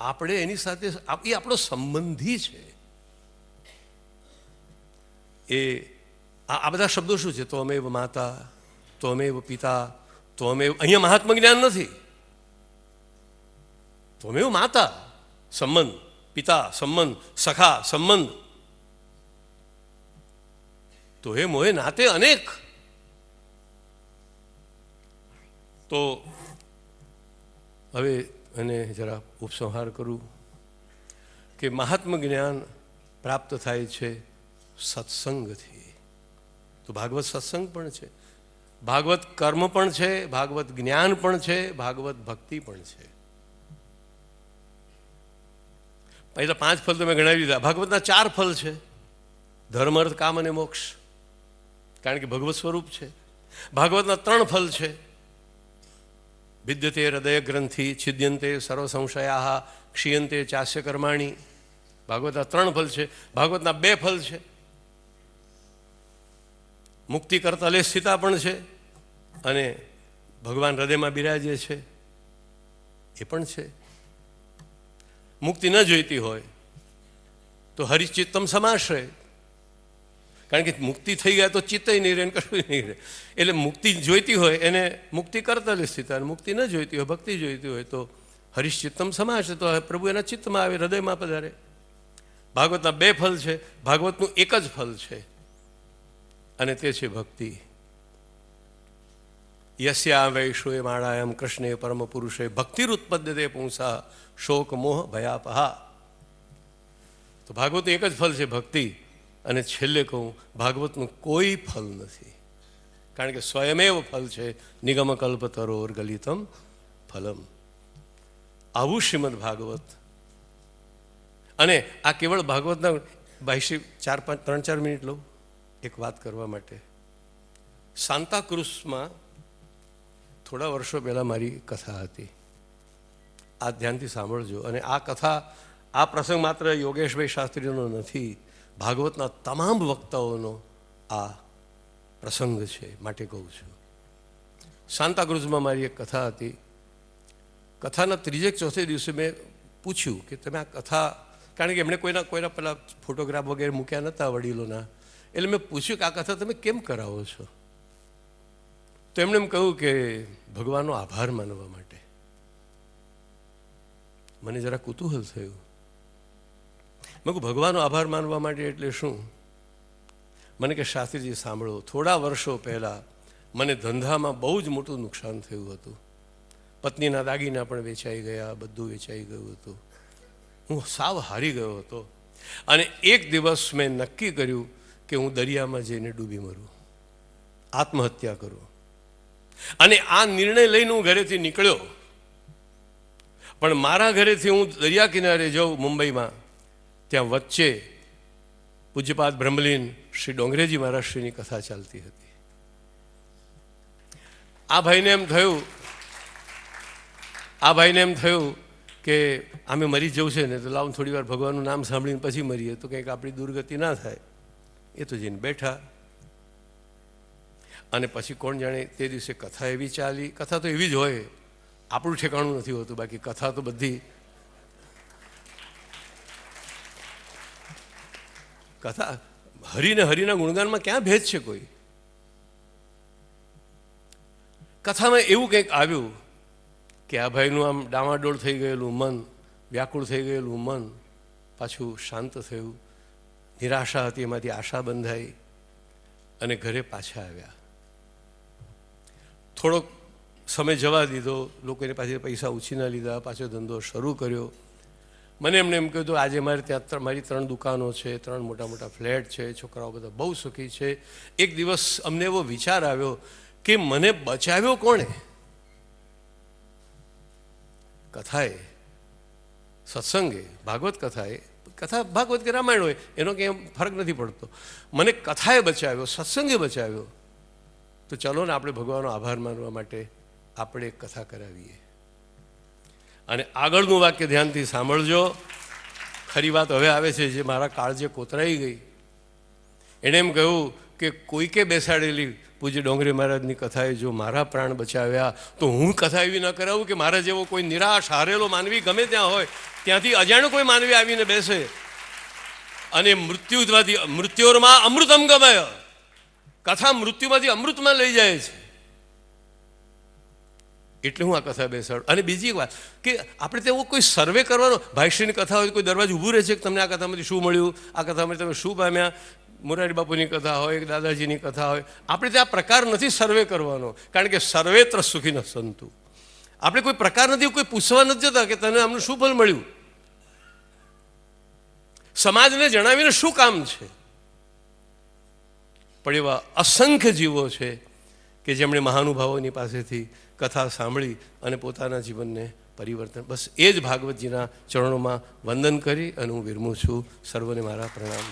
આપણે એની સાથે, એ આપણો સંબંધી છે. એ આ બધા શબ્દો શું છે? ત્વમેવ માતા, ત્વમેવ પિતા, ત્વમેવ. અહીંયા મહાત્મ જ્ઞાન નથી. ત્વમેવ માતા સંબંધ, પિતા સંબંધ, સખા સંબંધ, તો હે મોહે નાતે અનેક. તો હવે એને જરા ઉપસંહાર કરું કે મહાત્મ જ્ઞાન પ્રાપ્ત થાય છે સત્સંગથી. તો ભાગવત સત્સંગ પણ છે, ભાગવત કર્મ પણ છે, ભાગવત જ્ઞાન પણ છે, ભાગવત ભક્તિ પણ છે. પહેલા 5 ફલ તમે ગણાવી દીધા. ભાગવતના 4 ફલ છે: ધર્મ, અર્થ, કામ અને મોક્ષ, કારણ કે ભગવત સ્વરૂપ છે. ભાગવતના 3 ફલ છે: વિદ્યતે હૃદય ગ્રંથિ, છિદ્યંતે સર્વ સંશયા, ક્ષીયંતે ચાસ્ય કર્માણી. ભાગવતના 3 ફલ છે. ભાગવતના 2 ફલ છે: મુક્તિ કરતલે સ્થિતા પણ છે, અને ભગવાન હૃદયમાં બિરાજે છે એ પણ છે. મુક્તિ ન જોઈતી હોય તો હરિચિત્તમ સમાશ્રય, કારણ કે મુક્તિ થઈ ગયા તો ચિત્ત નહીં રહે, કશું નહીં રહે. એટલે મુક્તિ જોઈતી હોય એને મુક્તિ કરતલે સ્થિતા, અને મુક્તિ ન જોઈતી હોય, ભક્તિ જોઈતી હોય તો હરિશ્ચિત્તમ સમાશ્રય, તો પ્રભુ એના ચિત્તમાં આવે, હૃદયમાં પધારે. ભાગવતના 2 ફલ છે. ભાગવતનું એક જ ફલ છે, અને તે છે ભક્તિ. યસ્યા વૈશ્વએ માળાયમ કૃષ્ણે પરમ પુરુષે ભક્તિરુત્પદ્યતે પુંસા શોક મોહ ભયાપહા. તો ભાગવતનું એક જ ફલ છે, ભક્તિ. અને છેલ્લે કહું, ભાગવતનું કોઈ ફલ નથી, કારણ કે સ્વયમેવ ફલ છે. નિગમ કલ્પતરોર ગલિતમ ફલમ. આવું શ્રીમદ ભાગવત. અને આ કેવળ ભાગવતના ભાઈશ્રી 3-4 મિનિટ લઉં એક વાત કરવા માટે. સાન્તાક્રુઝમાં થોડા વર્ષો પહેલાં મારી કથા હતી. આ ધ્યાનથી સાંભળજો. અને આ કથા, આ પ્રસંગ માત્ર યોગેશભાઈ શાસ્ત્રીનો નથી, ભાગવતના તમામ વક્તાઓનો આ પ્રસંગ છે, માટે કહું છું. સાન્તાક્રુઝમાં મારી એક કથા હતી. કથાના 3-4 દિવસે મેં પૂછ્યું કે તમે આ કથા, કારણ કે એમણે કોઈના પેલા ફોટોગ્રાફ વગેરે મૂક્યા નહોતા વડીલોના, એટલે મેં પૂછ્યું કે આ કથા તમે કેમ કરાવો છો? તો એમણે એમ કહ્યું કે ભગવાનનો આભાર માનવા માટે. મને જરા કુતૂહલ થયું. મેં કહું ભગવાનનો આભાર માનવા માટે એટલે શું? મને કે શાસ્ત્રીજી સાંભળો, થોડા વર્ષો પહેલાં મને ધંધામાં બહુ જ મોટું નુકસાન થયું હતું. પત્નીના દાગીના પણ વેચાઈ ગયા, બધું વેચાઈ ગયું હતું. હું સાવ હારી ગયો હતો, અને એક દિવસ મેં નક્કી કર્યું કે હું દરિયામાં જઈને ડૂબી મરું, આત્મહત્યા કરું. અને આ નિર્ણય લઈને હું ઘરેથી નીકળ્યો. પણ મારા ઘરેથી હું દરિયા કિનારે જાઉં મુંબઈમાં, ત્યાં વચ્ચે પૂજ્યપાદ બ્રહ્મલીન શ્રી ડોંગરેજી મહારાજશ્રીની કથા ચાલતી હતી. આ ભાઈને એમ થયું કે અમે મરી જવું છે ને, તો લાવું થોડી વાર ભગવાનનું નામ સાંભળીને પછી મરીએ તો કંઈક આપણી દુર્ગતિ ના થાય. એ તો જઈને બેઠા. અને પછી કોણ જાણે તે દિવસે કથા એવી ચાલી. કથા તો એવી જ હોય, આપણું ઠેકાણું નથી હોતું. બાકી કથા તો બધી કથા હરિને હરિના ગુણગાનમાં ક્યાં ભેદ છે કોઈ? કથામાં એવું કંઈક આવ્યું કે આ ભાઈનું આમ ડામાડોળ થઈ ગયેલું મન, વ્યાકુળ થઈ ગયેલું મન પાછું શાંત થયું. નિરાશા હતી, એમાંથી આશા બંધાઈ, અને ઘરે પાછા આવ્યા. થોડોક સમય જવા દીધો, લોકોને પાછી પૈસા ઉછીના લીધા, પાછો ધંધો શરૂ કર્યો. મને એમને એમ કહ્યું, આજે મારે ત્યાં મારી 3 દુકાનો છે, 3 મોટા મોટા ફ્લેટ છે, છોકરાઓ બધા બહુ સુખી છે. એક દિવસ અમને એવો વિચાર આવ્યો કે મને બચાવ્યો કોણે? કથાએ, સત્સંગે, ભાગવત કથાએ. કથા ભાગવત કે રામાયણ હોય એનો કંઈ ફરક નથી પડતો. મને કથાએ બચાવ્યો, સત્સંગે બચાવ્યો. તો ચલો ને આપણે ભગવાનનો આભાર માનવા માટે આપણે એક કથા કરાવીએ. અને આગળનું વાક્ય ધ્યાનથી સાંભળજો. ખરી વાત હવે આવે છે, જે મારા કાળજે કોતરાઈ ગઈ. એણે એમ કહ્યું કે કોઈકે બેસાડેલી પૂજ્ય ડોંગરે મહારાજની કથાએ જો મારા પ્રાણ બચાવ્યા, તો હું કથા એવી ન કરાવું કે મારા જેવો કોઈ નિરાશ હારેલો માનવી ગમે ત્યાં હોય ત્યાંથી અજાણ્યો કોઈ માનવી આવીને બેસે અને મૃત્યુમાં અમૃતમ ગમય, કથા મૃત્યુમાંથી અમૃતમાં લઈ જાય છે. એટલે હું આ કથા બેસાડું. અને બીજી એક વાત કે આપણે તેવો કોઈ સર્વે કરવાનો, ભાઈશ્રીની કથા હોય કોઈ દરવાજે ઊભું રહે છે કે તમને આ કથામાંથી શું મળ્યું, આ કથામાંથી તમે શું પામ્યા. મોરારી બાપુની કથા હોય કે દાદાજીની કથા હોય, આપણે ત્યાં પ્રકાર નથી સર્વે કરવાનો, કારણ કે સર્વેત્ર સુખી ન સંતુ. આપણે કોઈ પ્રકાર નથી, કોઈ પૂછવા નથી જતા કે તને આમનું શું ફળ મળ્યું, સમાજને જણાવીને શું કામ છે. પણ એવા અસંખ્ય જીવો છે કે જેમણે મહાનુભાવોની પાસેથી કથા સાંભળી અને પોતાના જીવનને પરિવર્તન. બસ એ જ ભાગવતજીના ચરણોમાં વંદન કરી અને હું વિરમું છું. સર્વને મારા પ્રણામ.